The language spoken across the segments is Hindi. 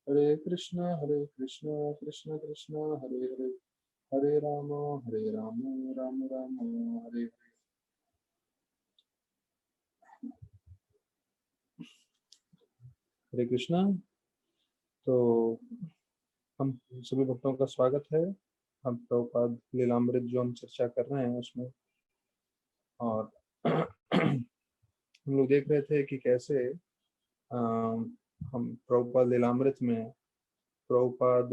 हरे कृष्णा कृष्ण कृष्ण हरे हरे, हरे राम राम राम हरे हरे। हरे कृष्णा। तो हम सभी भक्तों का स्वागत है। हम प्रभुपाद लीलामृत जो हम चर्चा कर रहे हैं उसमें, और हम लोग देख रहे थे कि कैसे हम प्रभुपाद लीलामृत में प्रभुपाद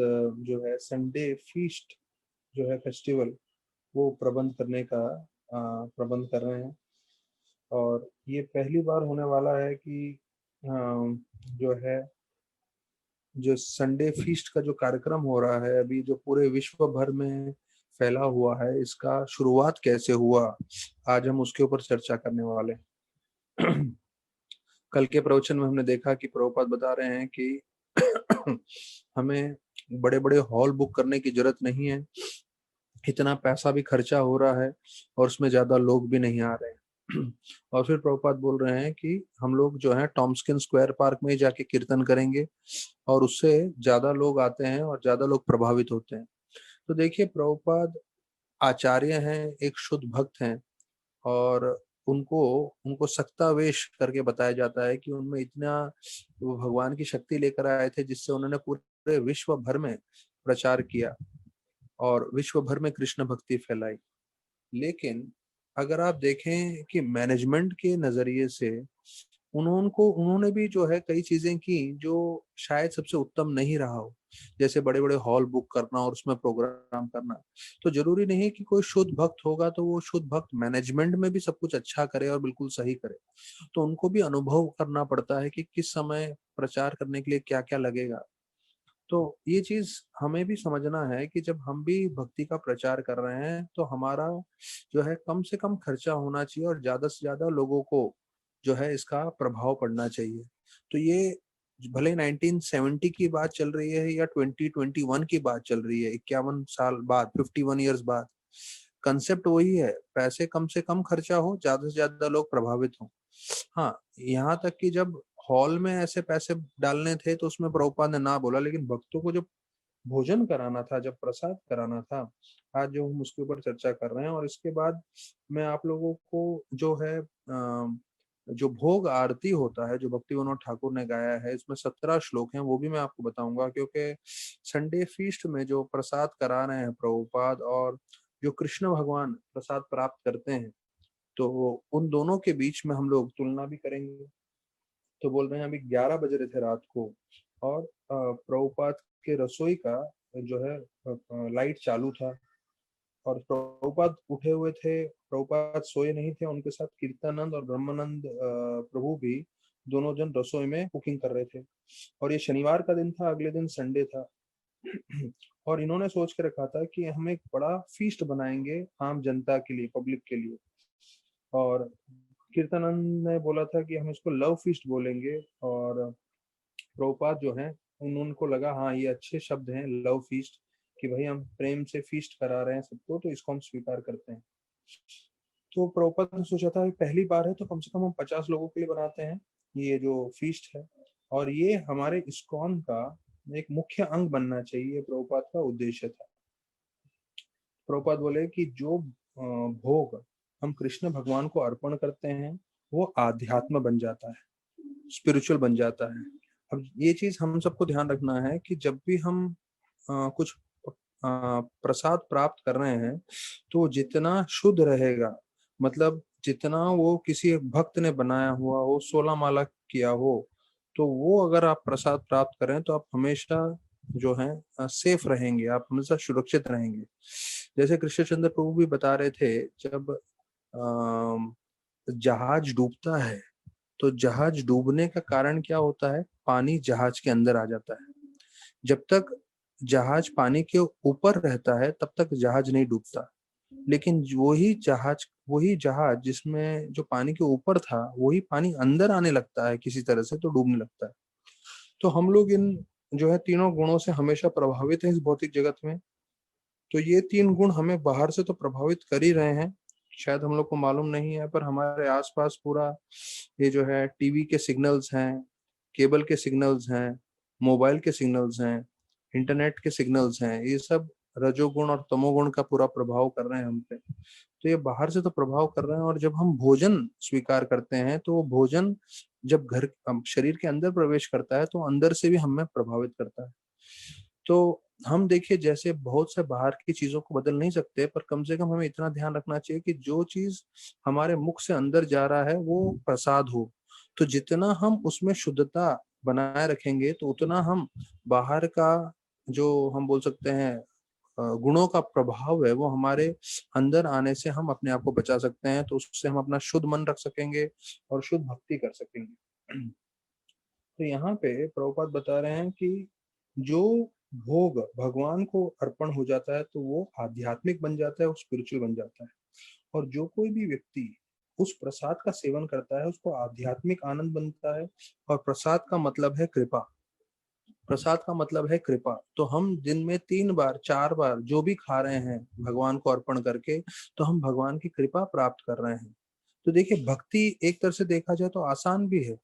जो है संडे फीस्ट जो है फेस्टिवल, वो प्रबंध करने का प्रबंध कर रहे हैं। और ये पहली बार होने वाला है कि जो है जो संडे फीस्ट का जो कार्यक्रम हो रहा है अभी, जो पूरे विश्व भर में फैला हुआ है, इसका शुरुआत कैसे हुआ, आज हम उसके ऊपर चर्चा करने वाले हैं। कल के प्रवचन में हमने देखा कि प्रभुपाद बता रहे हैं कि हमें बड़े बड़े हॉल बुक करने की जरूरत नहीं है, इतना पैसा भी खर्चा हो रहा है और उसमें ज्यादा लोग भी नहीं आ रहे हैं। और फिर प्रभुपाद बोल रहे हैं कि हम लोग जो है टॉम्स्किन स्क्वायर पार्क में जाके कीर्तन करेंगे और उससे ज्यादा लोग आते हैं और ज्यादा लोग प्रभावित होते हैं। तो देखिए, प्रभुपाद आचार्य हैं, एक शुद्ध भक्त हैं, और उनको उनको सक्तावेश करके बताया जाता है कि उनमें इतना वो भगवान की शक्ति लेकर आए थे जिससे उन्होंने पूरे विश्व भर में प्रचार किया और विश्व भर में कृष्ण भक्ति फैलाई। लेकिन अगर आप देखें कि मैनेजमेंट के नजरिए से उन्होंने भी जो है कई चीजें की जो शायद सबसे उत्तम नहीं रहा हो, जैसे बड़े बड़े हॉल बुक करना और उसमें प्रोग्राम करना। तो जरूरी नहीं कि कोई शुद्ध भक्त होगा तो वो शुद्ध भक्त मैनेजमेंट में भी सब कुछ अच्छा करे और बिल्कुल सही करे। तो उनको भी अनुभव करना पड़ता है कि किस समय प्रचार करने के लिए क्या क्या लगेगा। तो ये चीज हमें भी समझना है कि जब हम भी भक्ति का प्रचार कर रहे हैं तो हमारा जो है कम से कम खर्चा होना चाहिए और ज्यादा से ज्यादा लोगों को जो है इसका प्रभाव पड़ना चाहिए। तो ये भले 1970 की बात चल रही है या 2021 की बात चल रही है, 51 साल बाद, 51 ईयर्स बाद, कंसेप्ट वही है। पैसे कम से कम खर्चा हो, ज्यादा से ज्यादा लोग प्रभावित हों। हाँ, यहाँ तक कि जब हॉल में ऐसे पैसे डालने थे तो उसमें प्रभुपाद ने ना बोला, लेकिन भक्तों को जब भोजन कराना था, जब प्रसाद कराना था, आज जो हम उसके ऊपर चर्चा कर रहे हैं। और इसके बाद मैं आप लोगों को जो है जो भोग आरती होता है, जो भक्ति विनोद ठाकुर ने गाया है, इसमें 17 श्लोक हैं, वो भी मैं आपको बताऊंगा। क्योंकि संडे फीस्ट में जो प्रसाद करा रहे हैं प्रभुपाद और जो कृष्ण भगवान प्रसाद प्राप्त करते हैं, तो उन दोनों के बीच में हम लोग तुलना भी करेंगे। तो बोल रहे हैं अभी 11 बज रहे थे रात को, और प्रभुपाद के रसोई का जो है लाइट चालू था, और प्रभुपाद उठे हुए थे। प्रभुपाद सोए नहीं थे, उनके साथ कीर्तनानंद और ब्रह्मानंद प्रभु भी दोनों जन रसोई में कुकिंग कर रहे थे। और ये शनिवार का दिन था, अगले दिन संडे था। और इन्होंने सोच के रखा था कि हम एक बड़ा फीस्ट बनाएंगे आम जनता के लिए, पब्लिक के लिए। और कीर्तनानंद ने बोला था कि हम इसको लव फीस्ट बोलेंगे, और प्रभुपाद जो है उनको लगा हाँ ये अच्छे शब्द हैं, लव फीस्ट, कि भाई हम प्रेम से फीस्ट करा रहे हैं सबको, तो इसको हम स्वीकार करते हैं। तो प्रभुपाद ने सोचा था पहली बार है तो कम से कम हम 50 लोगों के लिए बनाते हैं ये जो फीस्ट है, और ये हमारे इस्कॉन का एक मुख्य अंग बनना चाहिए, प्रभुपाद का उद्देश्य था। प्रभुपाद बोले कि जो भोग हम कृष्ण भगवान को अर्पण करते हैं वो आध्यात्म बन जाता है, स्पिरिचुअल बन जाता है। अब ये चीज हम सबको ध्यान रखना है कि जब भी हम कुछ प्रसाद प्राप्त कर रहे हैं तो जितना शुद्ध रहेगा, मतलब जितना वो किसी एक भक्त ने बनाया हुआ हो, 16 माला किया हो, तो वो अगर आप प्रसाद प्राप्त करें तो आप हमेशा जो है सेफ रहेंगे, आप हमेशा सुरक्षित रहेंगे। जैसे कृष्णचंद्र प्रभु भी बता रहे थे, जब जहाज डूबता है तो जहाज डूबने का कारण क्या होता है? पानी जहाज के अंदर आ जाता है। जब तक जहाज पानी के ऊपर रहता है तब तक जहाज नहीं डूबता, लेकिन वही जहाज जिसमें जो पानी के ऊपर था, वही पानी अंदर आने लगता है किसी तरह से, तो डूबने लगता है। तो हम लोग इन जो है तीनों गुणों से हमेशा प्रभावित हैं इस भौतिक जगत में। तो ये तीन गुण हमें बाहर से तो प्रभावित कर ही रहे हैं, शायद हम लोग को मालूम नहीं है, पर हमारे आसपास पूरा ये जो है टीवी के सिग्नल्स हैं, केबल के सिग्नल्स हैं, मोबाइल के सिग्नल्स हैं, इंटरनेट के सिग्नल्स हैं, ये सब रजोगुण और तमोगुण का पूरा प्रभाव कर रहे हैं हम पे। तो ये बाहर से तो प्रभाव कर रहे हैं, और जब हम भोजन स्वीकार करते हैं तो वो भोजन जब शरीर के अंदर प्रवेश करता है तो अंदर से भी हमें प्रभावित करता है। तो हम देखिए, जैसे बहुत से बाहर की चीजों को बदल नहीं सकते, पर कम से कम हमें इतना ध्यान रखना चाहिए कि जो चीज हमारे मुख से अंदर जा रहा है वो प्रसाद हो। तो जितना हम उसमें शुद्धता बनाए रखेंगे तो उतना हम बाहर का, जो हम बोल सकते हैं गुणों का प्रभाव है, वो हमारे अंदर आने से हम अपने आप को बचा सकते हैं। तो उससे हम अपना शुद्ध मन रख सकेंगे और शुद्ध भक्ति कर सकेंगे। तो यहाँ पे प्रभुपाद बता रहे हैं कि जो भोग भगवान को अर्पण हो जाता है तो वो आध्यात्मिक बन जाता है, वो स्पिरिचुअल बन जाता है। और जो कोई भी व्यक्ति उस प्रसाद का सेवन करता है उसको आध्यात्मिक आनंद बनता है। और प्रसाद का मतलब है कृपा। प्रसाद का मतलब है कृपा। तो हम दिन में 3 बार 4 बार जो भी खा रहे हैं भगवान को अर्पण करके, तो हम भगवान की कृपा प्राप्त कर रहे हैं। तो देखिए, भक्ति एक तरह से देखा जाए तो आसान भी है,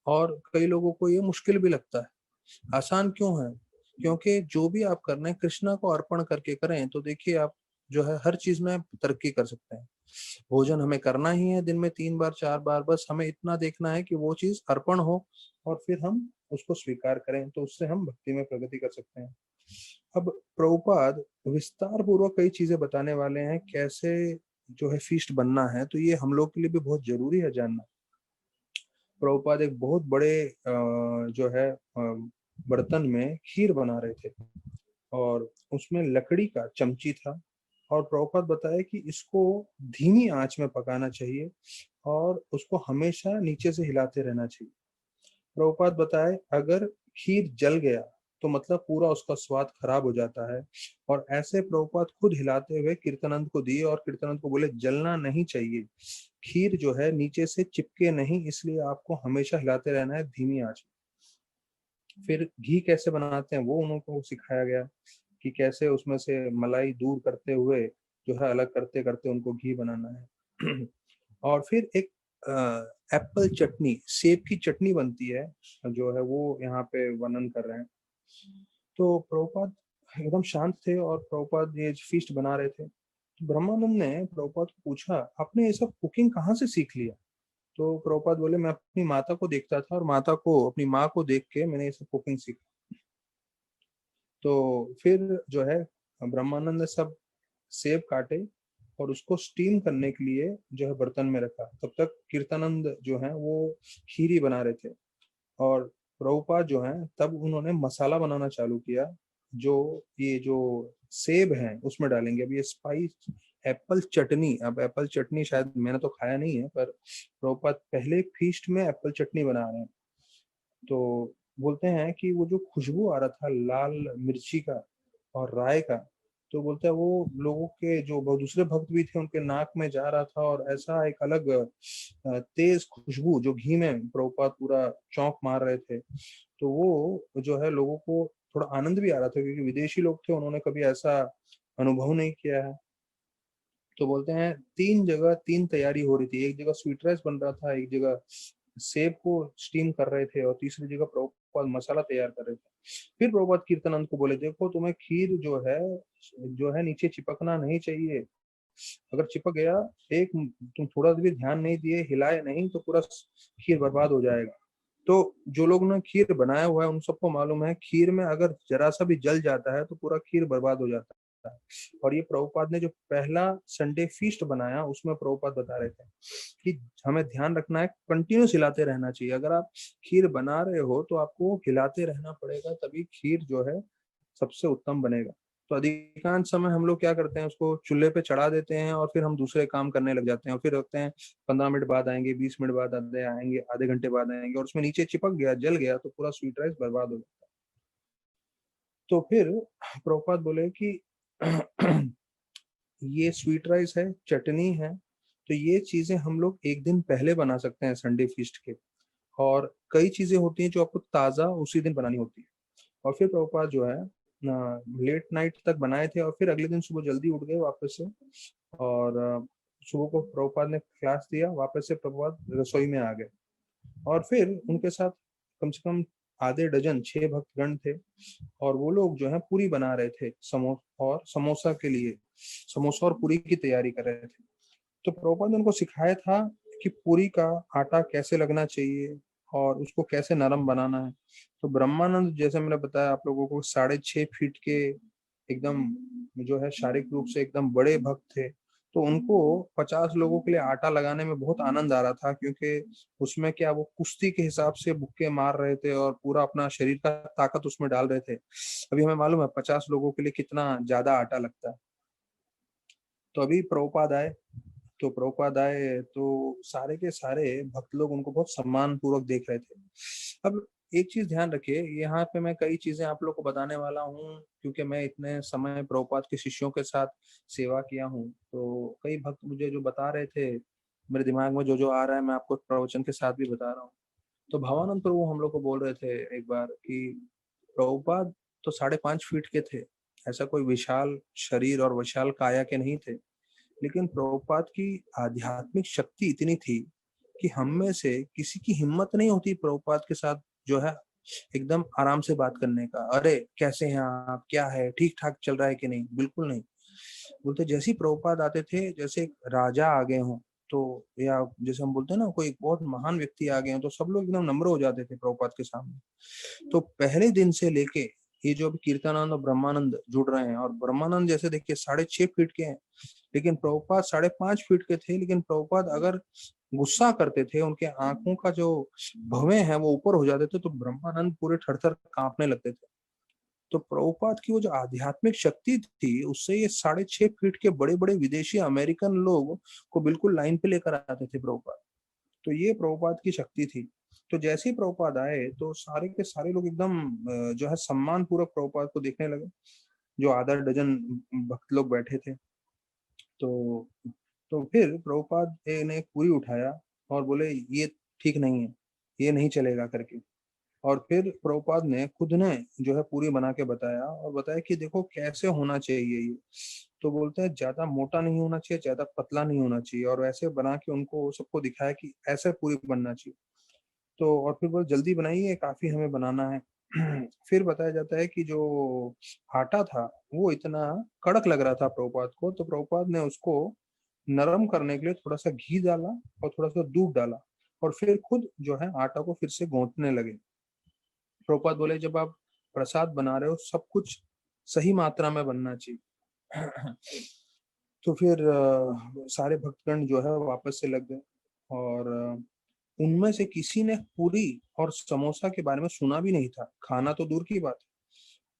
और कई लोगों को ये मुश्किल भी लगता है। आसान क्यों है? क्योंकि जो भी आप कर रहे हैं कृष्णा को अर्पण करके करें, तो देखिए आप जो है हर चीज में तरक्की कर सकते हैं। भोजन हमें करना ही है दिन में 3 बार 4 बार, बस हमें इतना देखना है कि वो चीज अर्पण हो, और फिर हम उसको स्वीकार करें, तो उससे हम भक्ति में प्रगति कर सकते हैं। अब प्रभुपाद विस्तार पूर्वक कई चीजें बताने वाले हैं, कैसे जो है फीस्ट बनना है। तो ये हम लोग के लिए भी बहुत जरूरी है जानना। प्रभुपाद एक बहुत बड़े जो है बर्तन में खीर बना रहे थे, और उसमें लकड़ी का चमची था। और प्रभुपाद बताया कि इसको धीमी आंच में पकाना चाहिए, और उसको हमेशा नीचे से हिलाते रहना चाहिए। प्रभुपाद बताए, अगर खीर जल गया तो मतलब पूरा उसका स्वाद खराब हो जाता है। और ऐसे प्रभुपाद खुद हिलाते हुए कीर्तनंद को दिए, और कीर्तनंद को बोले जलना नहीं चाहिए, खीर जो है नीचे से चिपके नहीं, इसलिए आपको हमेशा हिलाते रहना है धीमी आंच में। फिर घी कैसे बनाते हैं वो उनको सिखाया गया, कि कैसे उसमें से मलाई दूर करते हुए जो है अलग करते करते उनको घी बनाना है। और फिर एक एप्पल चटनी, सेब की चटनी बनती है, जो है वो यहाँ पे वर्णन कर रहे हैं। तो प्रभुपाद एकदम शांत थे, और प्रभुपाद ये फीस्ट बना रहे थे। तो ब्रह्मानंद ने प्रभुपाद को पूछा, आपने ये सब कुकिंग कहाँ से सीख लिया? तो प्रभुपाद बोले, मैं अपनी माता को देखता था, और माता को, अपनी माँ को देख के मैंने ये सब कुकिंग सीखा। तो फिर जो है ब्रह्मानंद ने सब सेब काटे, और उसको स्टीम करने के लिए जो है बर्तन में रखा। तब तक कीर्तनंद जो है वो खीरी बना रहे थे। और प्रभुपाद जो है तब उन्होंने मसाला बनाना चालू किया, जो ये जो सेब है उसमें डालेंगे। अब ये स्पाइस एप्पल चटनी, अब एप्पल चटनी शायद मैंने तो खाया नहीं है, पर प्रभुपाद पहले फीस्ट में एप्पल चटनी बना रहे हैं। तो बोलते हैं कि वो जो खुशबू आ रहा था लाल मिर्ची का और राय का, तो बोलते हैं वो लोगों के जो दूसरे भक्त भी थे उनके नाक में जा रहा था, और ऐसा एक अलग तेज खुशबू जो घी में प्रभुपाद पूरा चौंक मार रहे थे। तो वो जो है लोगों को थोड़ा आनंद भी आ रहा था, क्योंकि विदेशी लोग थे, उन्होंने कभी ऐसा अनुभव नहीं किया है। तो बोलते हैं 3 जगह 3 तैयारी हो रही थी, एक जगह स्वीट राइस बन रहा था, एक जगह सेब को स्टीम कर रहे थे, और तीसरी जगह प्रभुपाद मसाला तैयार कर रहे थे। फिर प्रभुपाद कीर्तनंद को बोले, देखो तुम्हें खीर जो है नीचे चिपकना नहीं चाहिए। अगर चिपक गया, एक तुम थोड़ा भी ध्यान नहीं दिए, हिलाए नहीं, तो पूरा खीर बर्बाद हो जाएगा। तो जो लोग ने खीर बनाया हुआ है उन सबको मालूम है, खीर में अगर जरा सा भी जल जाता है तो पूरा खीर बर्बाद हो जाता है। और ये प्रभुपाद ने जो पहला संडे फीस्ट बनाया उसमें प्रभुपाद बता रहे थे कि हमें ध्यान रखना है, कंटिन्यूस हिलाते रहना चाहिए। अगर आप खीर बना रहे हो तो आपको हिलाते रहना पड़ेगा, तभी खीर जो है सबसे उत्तम बनेगा। तो अधिकांश समय हम लोग क्या करते हैं, उसको चूल्हे पे चढ़ा देते हैं, और फिर हम दूसरे काम करने लग जाते हैं, और फिर रखते हैं 15 मिनट बाद आएंगे, 20 मिनट बाद आएंगे, आधे घंटे बाद आएंगे, और उसमें नीचे चिपक गया, जल गया, तो पूरा स्वीट राइस बर्बाद हो जाता है। तो फिर प्रभुपाद बोले कि ये स्वीट राइस है, चटनी है, तो ये चीजें हम लोग एक दिन पहले बना सकते हैं संडे फीस्ट के। और कई चीजें होती हैं जो आपको ताजा उसी दिन बनानी होती है। और फिर प्रभुपाद जो है लेट नाइट तक बनाए थे, और फिर अगले दिन सुबह जल्दी उठ गए वापस से। और सुबह को प्रभुपाद ने क्लास दिया, वापस से प्रभुपाद रसोई में आ गए। और फिर उनके साथ कम से कम आधे डजन 6 भक्तगण थे और वो लोग जो है पूरी बना रहे थे समोसा के लिए, समोसा और पूरी की तैयारी कर रहे थे। तो प्रभुपाद ने उनको सिखाया था कि पूरी का आटा कैसे लगना चाहिए और उसको कैसे नरम बनाना है। तो ब्रह्मानंद, जैसे मैंने बताया आप लोगों को, 6.5 फीट के एकदम जो है शारीरिक रूप से एकदम बड़े भक्त थे। तो उनको 50 लोगों के लिए आटा लगाने में बहुत आनंद आ रहा था, क्योंकि उसमें क्या वो कुश्ती के हिसाब से बुक्के मार रहे थे और पूरा अपना शरीर का ताकत उसमें डाल रहे थे। अभी हमें मालूम है 50 लोगों के लिए कितना ज्यादा आटा लगता है। तो अभी प्रभुपाद आए, तो प्रभुपाद आए तो सारे के सारे भक्त लोग उनको बहुत सम्मान पूर्वक देख रहे थे। अब एक चीज ध्यान रखिए, यहाँ पे मैं कई चीजें आप लोग को बताने वाला हूँ, क्योंकि मैं इतने समय प्रभुपाद के शिष्यों के साथ सेवा किया हूँ। तो कई भक्त मुझे जो बता रहे थे, मेरे दिमाग में जो जो आ रहा है मैं आपको प्रवचन के साथ भी बता रहा हूँ। तो भवानंद प्रभु हम लोग को बोल रहे थे एक बार कि प्रभुपाद तो 5.5 फीट के थे, ऐसा कोई विशाल शरीर और विशाल काया के नहीं थे, लेकिन प्रभुपाद की आध्यात्मिक शक्ति इतनी थी कि हम में से किसी की हिम्मत नहीं होती प्रभुपाद के साथ जो है एकदम आराम से बात करने का। अरे कैसे हैं आप, क्या है, ठीक ठाक चल रहा है कि नहीं, बिल्कुल नहीं। बोलते जैसे ही प्रभुपाद आते थे, जैसे एक राजा आ गए हों, तो या जैसे हम बोलते हैं ना कोई बहुत महान व्यक्ति आ गए हैं, तो सब लोग एकदम नम्र हो जाते थे प्रभुपाद के सामने। तो पहले दिन से लेके ये जो अभी कीर्तनानंद और ब्रह्मानंद जुड़ रहे हैं, और ब्रह्मानंद जैसे देखिए 6.5 फीट के हैं, लेकिन प्रभुपाद 5.5 फीट के थे, लेकिन प्रभुपाद अगर गुस्सा करते थे, उनके आंखों का जो भवें हैं वो ऊपर हो जाते थे, तो ब्रह्मानंद पूरे थरथर कांपने लगते थे। तो प्रभुपाद की वो जो आध्यात्मिक शक्ति थी, उससे ये 6.5 फीट के बड़े बड़े विदेशी अमेरिकन लोग को बिल्कुल लाइन पे लेकर आते थे प्रभुपाद। तो ये प्रभुपाद की शक्ति थी। तो जैसे ही प्रभुपाद आए, तो सारे के सारे लोग एकदम जो है सम्मान पूर्वक प्रभुपाद को देखने लगे। जो आधा डजन भक्त लोग बैठे थे, तो फिर प्रभुपाद ने एक पूरी उठाया और बोले ये ठीक नहीं है, ये नहीं चलेगा करके। और फिर प्रभुपाद ने खुद ने जो है पूरी बना के बताया, और बताया कि देखो कैसे होना चाहिए ये। तो बोलते हैं ज्यादा मोटा नहीं होना चाहिए, ज्यादा पतला नहीं होना चाहिए, और वैसे बना के उनको सबको दिखाया कि ऐसे पूरी बनना चाहिए। तो और फिर बहुत जल्दी बनाइए, काफी हमें बनाना है। फिर बताया जाता है कि जो आटा था वो इतना कड़क लग रहा था प्रभुपाद को, तो प्रभुपाद ने उसको नरम करने के लिए थोड़ा सा घी डाला और थोड़ा सा दूध डाला, और फिर खुद जो है आटा को फिर से गूंथने लगे। प्रभुपाद बोले जब आप प्रसाद बना रहे हो, सब कुछ सही मात्रा में बनना चाहिए। तो फिर सारे भक्तगण जो है वापस से लग गए, और उनमें से किसी ने पूरी और समोसा के बारे में सुना भी नहीं था, खाना तो दूर की बात है।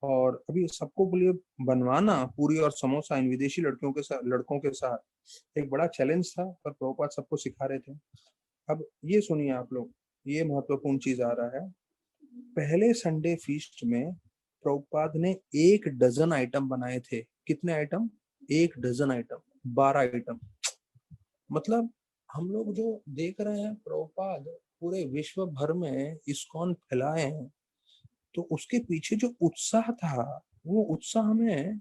और अभी सबको लिए बनवाना पूरी और समोसा इन विदेशी लड़कों के साथ एक बड़ा चैलेंज था, पर प्रभुपाद सबको सिखा रहे थे। अब ये सुनिए आप लोग, ये महत्वपूर्ण चीज आ रहा है। पहले संडे फीस्ट में प्रभुपाद ने 1 डजन आइटम बनाए थे। कितने आइटम? 1 dozen item, 12 item. मतलब हम लोग जो देख रहे हैं प्रभुपाद पूरे विश्व भर में इस्कॉन फैलाए हैं, तो उसके पीछे जो उत्साह था, वो उत्साह हमें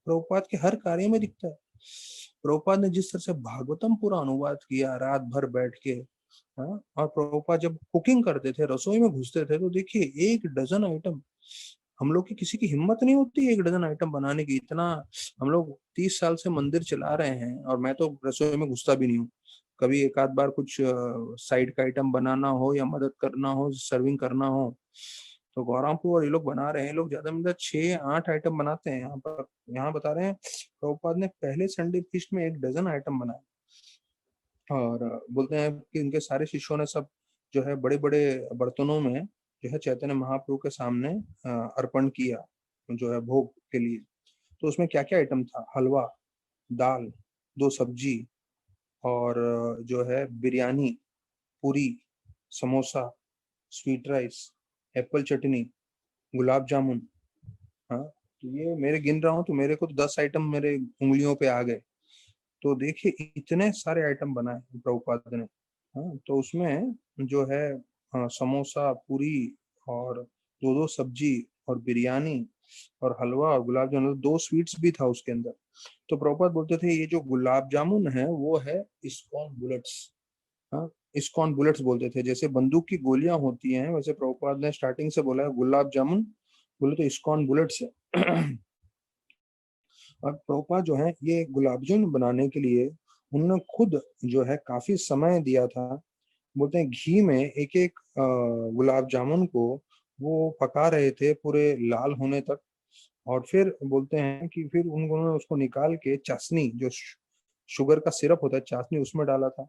प्रभुपाद के हर कार्य में दिखता है। प्रभुपाद ने जिस तरह से भागवतम पूरा अनुवाद किया रात भर बैठ के, हाँ, और प्रभुपाद जब कुकिंग करते थे, रसोई में घुसते थे, तो देखिए 1 डजन आइटम। हम लोग की किसी की हिम्मत नहीं होती 1 डजन आइटम बनाने की। इतना हम लोग 30 साल से मंदिर चला रहे हैं, और मैं तो रसोई में घुसता भी नहीं हूँ। कभी एक आध बार कुछ साइड का आइटम बनाना हो या मदद करना हो, सर्विंग करना हो, तो गौरामपुर और ये लोग बना रहे हैं, लोग ज्यादा मतलब 6-8 आइटम बनाते हैं यहाँ पर। यहाँ बता रहे हैं प्रभुपाद ने पहले संडे फीस्ट में 1 डजन आइटम बनाए। और बोलते हैं कि इनके सारे शिष्यों ने सब जो है बड़े बड़े बर्तनों में जो है चैतन्य महाप्रभु के सामने अर्पण किया, जो है भोग के लिए। तो उसमें क्या क्या आइटम था? हलवा, दाल, 2 सब्जी, और जो है बिरयानी, पूरी, समोसा, स्वीट राइस, एप्पल चटनी, गुलाब जामुन। हाँ, तो ये मेरे गिन रहा हूँ तो मेरे को तो 10 आइटम मेरे उंगलियों पे आ गए। तो देखिए इतने सारे आइटम बनाए प्रभुपाद ने। हाँ, तो उसमें जो है समोसा, पूरी, और 2 2 सब्जी, और बिरयानी, और हलवा, और गुलाब जामुन, 2 स्वीट्स भी था उसके अंदर। तो प्रभुपाद बोलते थे ये जो गुलाब जामुन है वो है इस्कॉन बुलेट्स, हाँ, इस्कॉन बुलेट्स बोलते थे, जैसे बंदूक की गोलियां होती हैं वैसे प्रभुपाद ने स्टार्टिंग से बोला है गुलाब जामुन, बोले तो इस्कॉन बुलेट्स है। और प्रभुपाद जो है ये गुलाब जामुन बनाने के लिए उन्होंने खुद जो है काफी समय दिया था। बोलते हैं घी में एक एक गुलाब जामुन को वो पका रहे थे पूरे लाल होने तक। और फिर बोलते हैं कि फिर उन्होंने उसको निकाल के चाशनी, जो शुगर का सिरप होता है, चाशनी उसमें डाला था।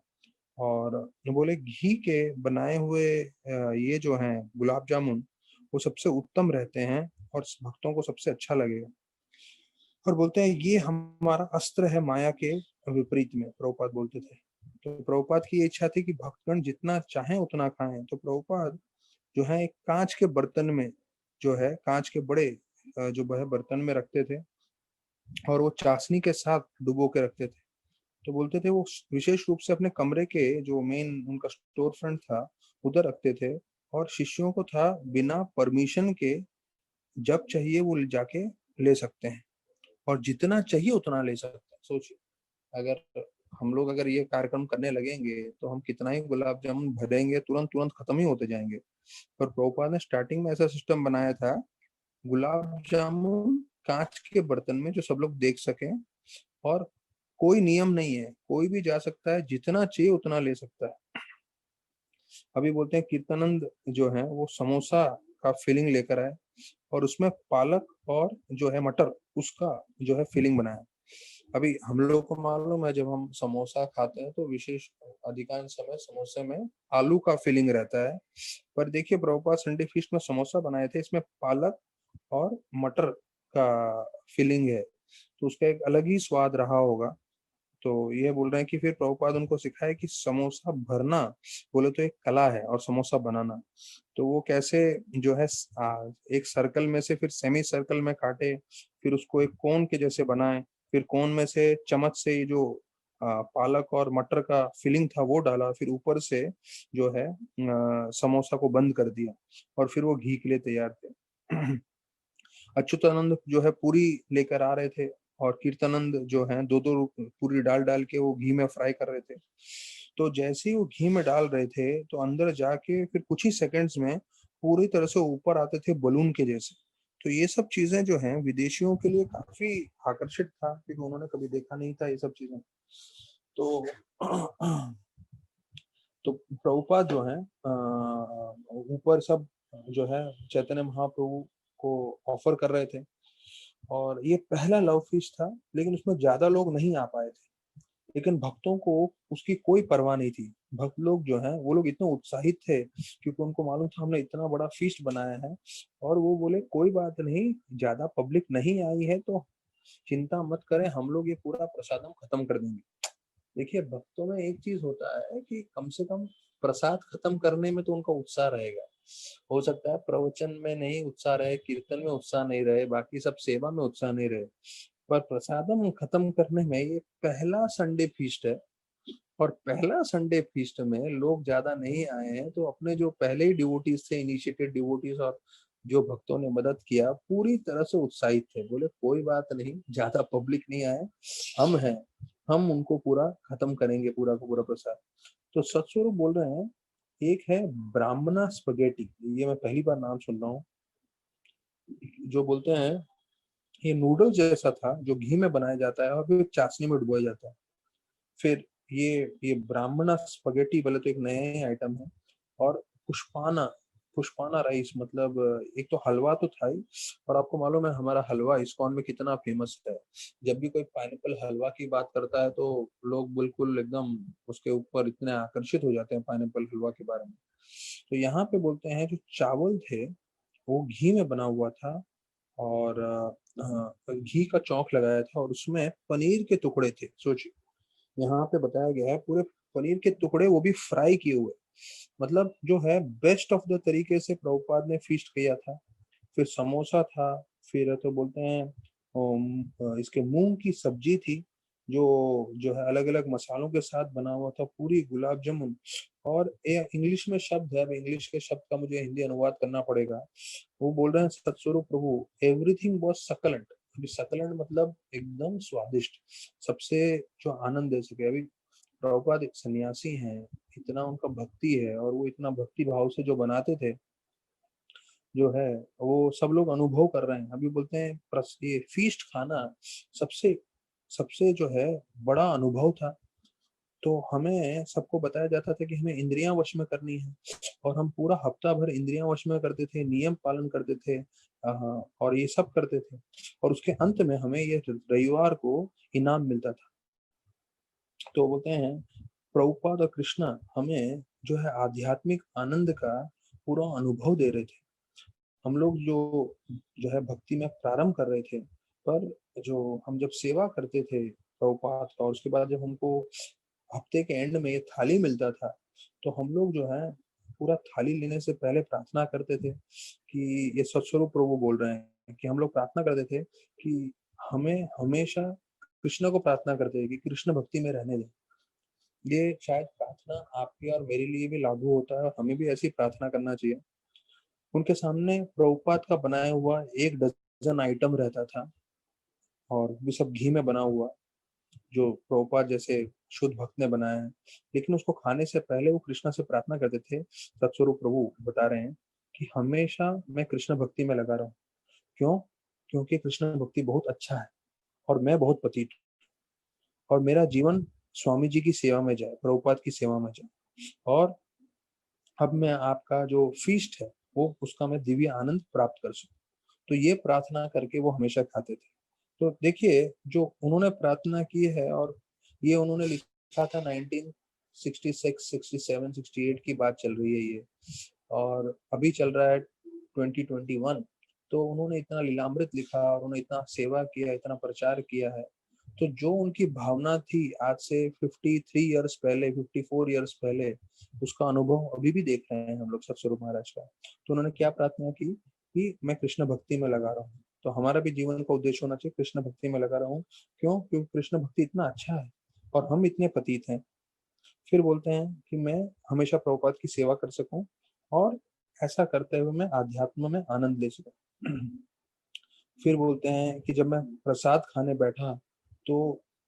और बोले घी के बनाए हुए ये जो हैं गुलाब जामुन वो सबसे उत्तम रहते हैं और भक्तों को सबसे अच्छा लगेगा। और बोलते हैं ये हमारा अस्त्र है माया के विपरीत में, प्रभुपाद बोलते थे। तो प्रभुपाद की ये इच्छा थी कि भक्तगण जितना चाहें उतना खाएं। तो प्रभुपाद जो है एक कांच के बर्तन में, जो है कांच के बड़े जो है बर्तन में रखते थे और वो चाशनी के साथ डुबो के रखते थे। तो बोलते थे वो विशेष रूप से अपने कमरे के जो मेन उनका स्टोर फ्रंट था उधर रखते थे। और शिष्यों को था बिना परमिशन के जब चाहिए वो जाके ले सकते हैं और जितना चाहिए उतना ले सकते हैं। सोचिए, अगर हम लोग अगर ये कार्यक्रम करने लगेंगे तो हम कितना ही गुलाब जामुन भरेंगे, तुरंत तुरंत खत्म ही होते जाएंगे। पर प्रभुपाद ने स्टार्टिंग में ऐसा सिस्टम बनाया था, गुलाब जामुन कांच के बर्तन में जो सब लोग देख सकें। और कोई नियम नहीं है, कोई भी जा सकता है, जितना चाहिए उतना ले सकता है। अभी बोलते हैं कीर्तनंद जो है वो समोसा का फीलिंग लेकर आए और उसमें पालक और जो है मटर उसका जो है फीलिंग बनाया। अभी हम लोग को मालूम है जब हम समोसा खाते हैं तो विशेष अधिकांश समय समोसे में आलू का फीलिंग रहता है। पर देखिए प्रभुपाद संडे फीस्ट में समोसा बनाए थे, इसमें पालक और मटर का फीलिंग है, तो उसका एक अलग ही स्वाद रहा होगा। तो ये बोल रहे हैं कि फिर प्रभुपाद उनको सिखाए कि समोसा भरना बोले तो एक कला है और समोसा बनाना तो वो कैसे जो है एक सर्कल में से फिर सेमी सर्कल में काटे, फिर उसको एक कोन के जैसे बनाए, फिर कोन में से चम्मच से ये जो पालक और मटर का फिलिंग था वो डाला, फिर ऊपर से जो है समोसा को बंद कर दिया और फिर वो घी के लिए तैयार थे। अच्युतानंद जो है पूरी लेकर आ रहे थे और कीर्तनंद जो है दो दो पूरी डाल डाल के वो घी में फ्राई कर रहे थे। तो जैसे ही वो घी में डाल रहे थे तो अंदर जाके फिर कुछ ही सेकंड्स में पूरी तरह से ऊपर आते थे बलून के जैसे। तो ये सब चीजें जो हैं विदेशियों के लिए काफी आकर्षित था क्योंकि उन्होंने कभी देखा नहीं था ये सब चीजें। तो तो प्रभुपाद जो है ऊपर सब जो है चैतन्य महाप्रभु को ऑफर कर रहे थे। और ये पहला लव फीस्ट था लेकिन उसमें ज्यादा लोग नहीं आ पाए थे। लेकिन भक्तों को उसकी कोई परवाह नहीं थी। भक्त लोग जो हैं वो लोग इतने उत्साहित थे क्योंकि उनको मालूम था हमने इतना बड़ा फीस्ट बनाया है। और वो बोले कोई बात नहीं, ज्यादा पब्लिक नहीं आई है तो चिंता मत करें, हम लोग ये पूरा प्रसादम खत्म कर देंगे। देखिए भक्तों में एक चीज होता है कि कम से कम प्रसाद खत्म करने में तो उनका उत्साह रहेगा। हो सकता है प्रवचन में नहीं उत्साह रहे, कीर्तन में उत्साह नहीं रहे, बाकी सब सेवा में उत्साह नहीं रहे, पर प्रसादम खत्म करने में ये पहला संडे फीस्ट है। और पहला संडे फीस्ट में लोग ज्यादा नहीं आए हैं तो अपने जो पहले ही डिवोटीज थे, इनिशिएटेड डिवोटीज और जो भक्तों ने मदद किया पूरी तरह से उत्साहित थे। बोले कोई बात नहीं, ज्यादा पब्लिक नहीं आए, हम हैं, हम उनको पूरा खत्म करेंगे पूरा का पूरा प्रसाद। तो सत्स्वरूप बोल रहे हैं एक है ब्राह्मणा स्पगेटी, ये मैं पहली बार नाम सुन रहा हूँ। जो बोलते हैं ये नूडल जैसा था जो घी में बनाया जाता है और फिर चाशनी में डुबोया जाता है। फिर ये ब्राह्मणा स्पगेटी बोले तो एक नया आइटम है। और पुष्पाना, पुष्पाना राइस मतलब एक तो हलवा तो था ही। और आपको मालूम है हमारा हलवा इस्कॉन में कितना फेमस है। जब भी कोई पाइनएप्पल हलवा की बात करता है तो लोग बिल्कुल एकदम उसके ऊपर इतने आकर्षित हो जाते हैं पाइनएप्पल हलवा के बारे में। तो यहाँ पे बोलते हैं जो चावल थे वो घी में बना हुआ था और घी का चौंक लगाया था और उसमें पनीर के टुकड़े थे। सोचिए, यहाँ पे बताया गया है पूरे पनीर के टुकड़े वो भी फ्राई किए हुए, मतलब जो है बेस्ट ऑफ द तरीके से प्रभुपाद ने फीस्ट किया था। फिर समोसा था, फिर तो बोलते हैं इसके मूंग की सब्जी थी जो जो है अलग अलग मसालों के साथ बना हुआ था, पूरी गुलाब जामुन। और इंग्लिश में शब्द है, अब इंग्लिश के शब्द का मुझे हिंदी अनुवाद करना पड़ेगा। वो बोल रहे हैं सत्स्वरूप प्रभु एवरीथिंग वाज सकलेंट। अभी सकलेंट मतलब एकदम स्वादिष्ट, सबसे जो आनंद दे सके। अभी प्रभुपाद एक सन्यासी हैं, इतना उनका भक्ति है और वो इतना भक्ति भाव से जो बनाते थे जो है वो सब लोग अनुभव कर रहे हैं। अभी बोलते हैं ये फीस्ट खाना सबसे सबसे जो है बड़ा अनुभव था। तो हमें सबको बताया जाता था कि हमें इंद्रियां वश में करनी है और हम पूरा हफ्ता भर इंद्रियां वश में करते थे, नियम पालन करते थे, और ये सब करते थे और उसके अंत में हमें ये रविवार को इनाम मिलता था। तो बोलते हैं प्रभुपाद और कृष्णा हमें जो है आध्यात्मिक आनंद का पूरा अनुभव दे रहे थे। हम लोग जो है भक्ति में प्रारंभ कर रहे थे, पर जो हम जब सेवा करते थे प्रभुपाद का और उसके बाद जब हमको हफ्ते के एंड में ये थाली मिलता था, तो हम लोग जो है पूरा थाली लेने से पहले प्रार्थना करते थे कि ये सत्स्वरूप प्रभु बोल रहे हैं कि हम लोग प्रार्थना करते थे कि हमें हमेशा कृष्ण को प्रार्थना करते थे कि कृष्ण भक्ति में रहने दें। ये शायद प्रार्थना आपकी और मेरे लिए भी लागू होता है और हमें भी ऐसी प्रार्थना करना चाहिए। उनके सामने प्रभुपाद का बनाया हुआ 1 डज़न आइटम रहता था और वो सब घी में बना हुआ, जो प्रभुपाद जैसे शुद्ध भक्त ने बनाया है। लेकिन उसको खाने से पहले वो कृष्णा से प्रार्थना करते थे, सतस्वरूप प्रभु बता रहे हैं कि हमेशा मैं कृष्ण भक्ति में लगा रहूं। क्यों? क्योंकि कृष्ण भक्ति बहुत अच्छा है और मैं बहुत पतित और मेरा जीवन स्वामी जी की सेवा में जाए, प्रभुपाद की सेवा में जाए और अब मैं आपका जो फीस्ट है वो उसका मैं दिव्य आनंद प्राप्त कर सकूं। तो ये प्रार्थना करके वो हमेशा खाते थे। तो देखिए जो उन्होंने प्रार्थना की है और ये उन्होंने लिखा था 1966, 67, 68 की बात चल रही है ये, और अभी चल रहा है 2021। तो उन्होंने इतना लीलामृत लिखा और उन्होंने इतना सेवा किया, इतना प्रचार किया है। तो जो उनकी भावना थी आज से 53 इयर्स पहले, 54 इयर्स पहले, उसका अनुभव अभी भी देख रहे हैं हम लोग सतस्वरूप महाराज का। तो उन्होंने क्या प्रार्थना की कि मैं कृष्ण भक्ति में लगा रहा हूँ। तो हमारा भी जीवन का उद्देश्य होना चाहिए कृष्ण भक्ति में लगा रहा हूँ। क्यों? क्योंकि कृष्ण भक्ति इतना अच्छा है और हम इतने पतित हैं। फिर बोलते हैं कि मैं हमेशा प्रभुपाद की सेवा कर सकूं और ऐसा करते हुए मैं आध्यात्म में आनंद ले सकूं। फिर बोलते हैं कि जब मैं प्रसाद खाने बैठा तो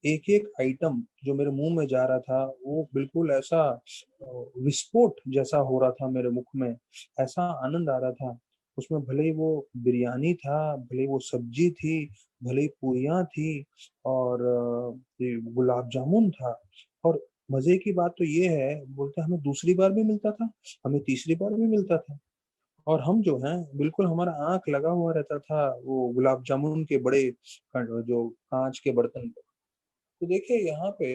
एक एक आइटम जो मेरे मुंह में जा रहा था वो बिल्कुल ऐसा विस्फोट जैसा हो रहा था मेरे मुख में, ऐसा आनंद आ रहा था। उसमें भले ही वो बिरयानी था, भले ही वो सब्जी थी, भले ही पूरियां थी और ये गुलाब जामुन था। और मजे की बात तो ये है, बोलते हमें दूसरी बार भी मिलता था, हमें तीसरी बार भी मिलता था और हम जो हैं बिल्कुल हमारा आंख लगा हुआ रहता था वो गुलाब जामुन के बड़े जो कांच के बर्तन पे। तो देखिए यहाँ पे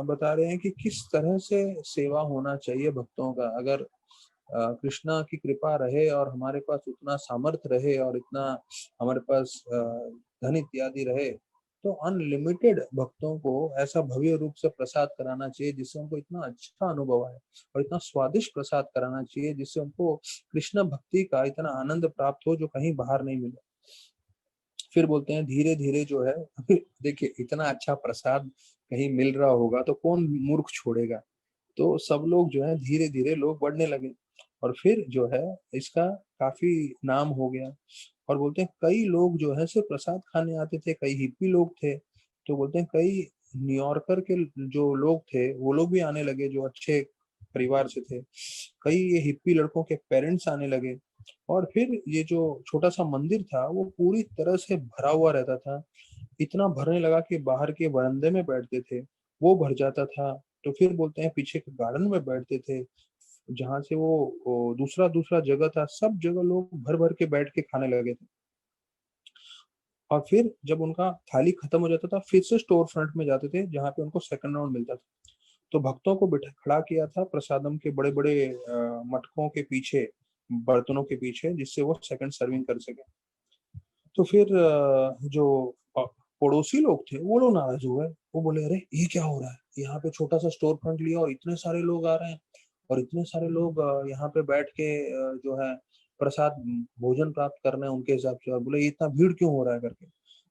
बता रहे हैं कि किस तरह से सेवा होना चाहिए भक्तों का। अगर कृष्णा की कृपा रहे और हमारे पास उतना सामर्थ्य रहे और इतना हमारे पास धन इत्यादि रहे, तो अनलिमिटेड भक्तों को ऐसा भव्य रूप से प्रसाद कराना चाहिए जिससे उनको इतना अच्छा अनुभव आए और इतना स्वादिष्ट प्रसाद कराना चाहिए जिससे उनको कृष्ण भक्ति का इतना आनंद प्राप्त हो जो कहीं बाहर नहीं मिले। फिर बोलते हैं धीरे धीरे जो है देखिए इतना अच्छा प्रसाद कहीं मिल रहा होगा तो कौन मूर्ख छोड़ेगा। तो सब लोग जो है धीरे धीरे लोग बढ़ने लगे और फिर जो है इसका काफी नाम हो गया। और बोलते हैं कई लोग जो है सिर्फ प्रसाद खाने आते थे, कई हिप्पी लोग थे। तो बोलते हैं कई न्यूयॉर्कर के जो लोग थे वो लोग भी आने लगे जो अच्छे परिवार से थे। कई ये हिप्पी लड़कों के पेरेंट्स आने लगे और फिर ये जो छोटा सा मंदिर था वो पूरी तरह से भरा हुआ रहता था। इतना भरने लगा कि बाहर के बरामदे में बैठते थे वो भर जाता था। तो फिर बोलते हैं पीछे के गार्डन में बैठते थे जहां से वो दूसरा दूसरा जगह था, सब जगह लोग भर भर के बैठ के खाने लगे थे। और फिर जब उनका थाली खत्म हो जाता था फिर से स्टोर फ्रंट में जाते थे जहाँ पे उनको सेकंड राउंड मिलता था। तो भक्तों को बिठा खड़ा किया था प्रसादम के बड़े बड़े मटकों के पीछे, बर्तनों के पीछे, जिससे वो सेकंड सर्विंग कर सके। तो फिर जो पड़ोसी लोग थे वो लोग नाराज हुए। वो बोले अरे ये क्या हो रहा है, यहाँ पे छोटा सा स्टोर फ्रंट लिया और इतने सारे लोग आ रहे हैं और इतने सारे लोग यहाँ पे बैठ के जो है प्रसाद भोजन प्राप्त कर रहे हैं उनके हिसाब से, और बोले ये इतना भीड़ क्यों हो रहा है करके।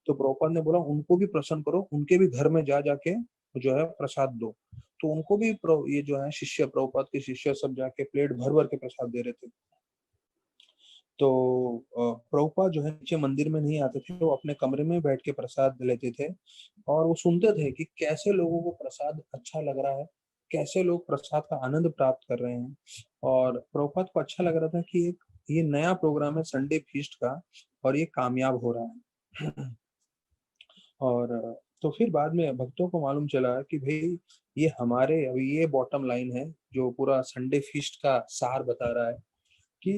तो प्रभुपाद ने बोला उनको भी प्रसन्न करो, उनके भी घर में जा जाके जो है प्रसाद दो। तो उनको भी ये जो है शिष्य, प्रभुपाद के शिष्य सब जाके प्लेट भर भर के प्रसाद दे रहे थे। तो प्रभुपाद जो है नीचे मंदिर में नहीं आते थे, वो अपने कमरे में बैठ के प्रसाद लेते थे और वो सुनते थे कि कैसे लोगों को प्रसाद अच्छा लग रहा है कैसे लोग प्रसाद का आनंद प्राप्त कर रहे हैं। और प्रभुपाद को अच्छा लग रहा था कि एक ये नया प्रोग्राम है संडे फीस्ट का और ये कामयाब हो रहा है। और तो फिर बाद में भक्तों को मालूम चला कि भाई ये हमारे अभी ये बॉटम लाइन है जो पूरा संडे फीस्ट का सार बता रहा है कि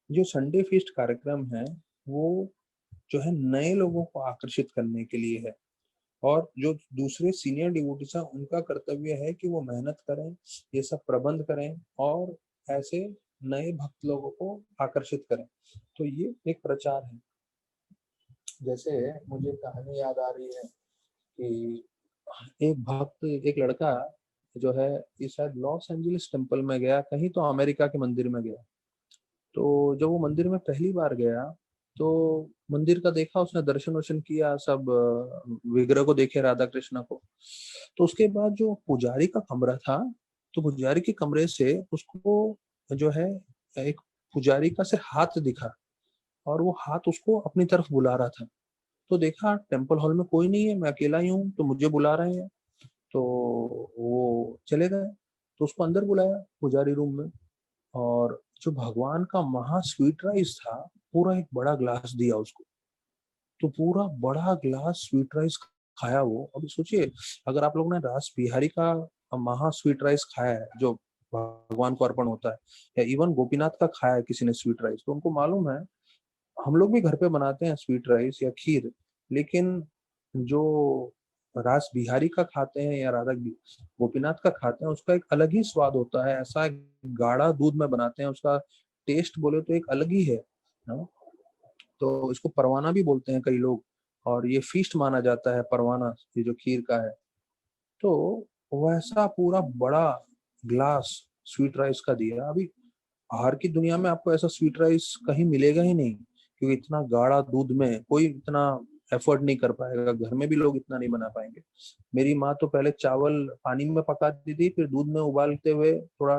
जो संडे फीस्ट कार्यक्रम है वो जो है नए लोगों को आकर्षित करने के लिए है। और जो दूसरे सीनियर डिवोटीज हैं उनका कर्तव्य है कि वो मेहनत करें, ये सब प्रबंध करें और ऐसे नए भक्त लोगों को आकर्षित करें। तो ये एक प्रचार है। जैसे मुझे कहानी याद आ रही है कि एक भक्त, एक लड़का जो है ये शायद लॉस एंजलिस टेम्पल में गया, कहीं तो अमेरिका के मंदिर में गया। तो जब वो मंदिर में पहली बार गया तो मंदिर का देखा, उसने दर्शन वर्शन किया, सब विग्रह को देखे, राधा कृष्ण को। तो उसके बाद जो पुजारी का कमरा था, तो पुजारी के कमरे से उसको जो है एक पुजारी का सिर्फ हाथ दिखा और वो हाथ उसको अपनी तरफ बुला रहा था। तो देखा टेम्पल हॉल में कोई नहीं है, मैं अकेला ही हूँ, तो मुझे बुला रहे हैं। तो वो चले गए, तो उसको अंदर बुलाया पुजारी रूम में। और जो भगवान का महा स्वीट राइस था, पूरा एक बड़ा ग्लास दिया उसको। तो पूरा बड़ा ग्लास स्वीट राइस खाया वो। अभी सोचिए, अगर आप लोगों ने रास बिहारी का महा स्वीट राइस खाया है जो भगवान को अर्पण होता है, या इवन गोपीनाथ का खाया है किसी ने स्वीट राइस, तो उनको मालूम है। हम लोग भी घर पे बनाते हैं स्वीट राइस या खीर, लेकिन जो रास बिहारी का खाते हैं या राधा गोपीनाथ का खाते हैं, उसका एक अलग ही स्वाद होता है। ऐसा गाढ़ा दूध में बनाते हैं, उसका टेस्ट बोले तो एक अलग ही है ना? तो इसको परवाना भी बोलते हैं कई लोग, और ये फीस्ट माना जाता है परवाना, ये जो खीर का है। तो वैसा पूरा बड़ा ग्लास स्वीट राइस का दिया। अभी बाहर की दुनिया में आपको ऐसा स्वीट राइस कहीं मिलेगा ही नहीं, क्योंकि इतना गाढ़ा दूध में कोई इतना एफर्ट नहीं कर पाएगा, घर में भी लोग इतना नहीं बना पाएंगे। मेरी माँ तो पहले चावल पानी में पकाती थी, फिर दूध में उबालते हुए थोड़ा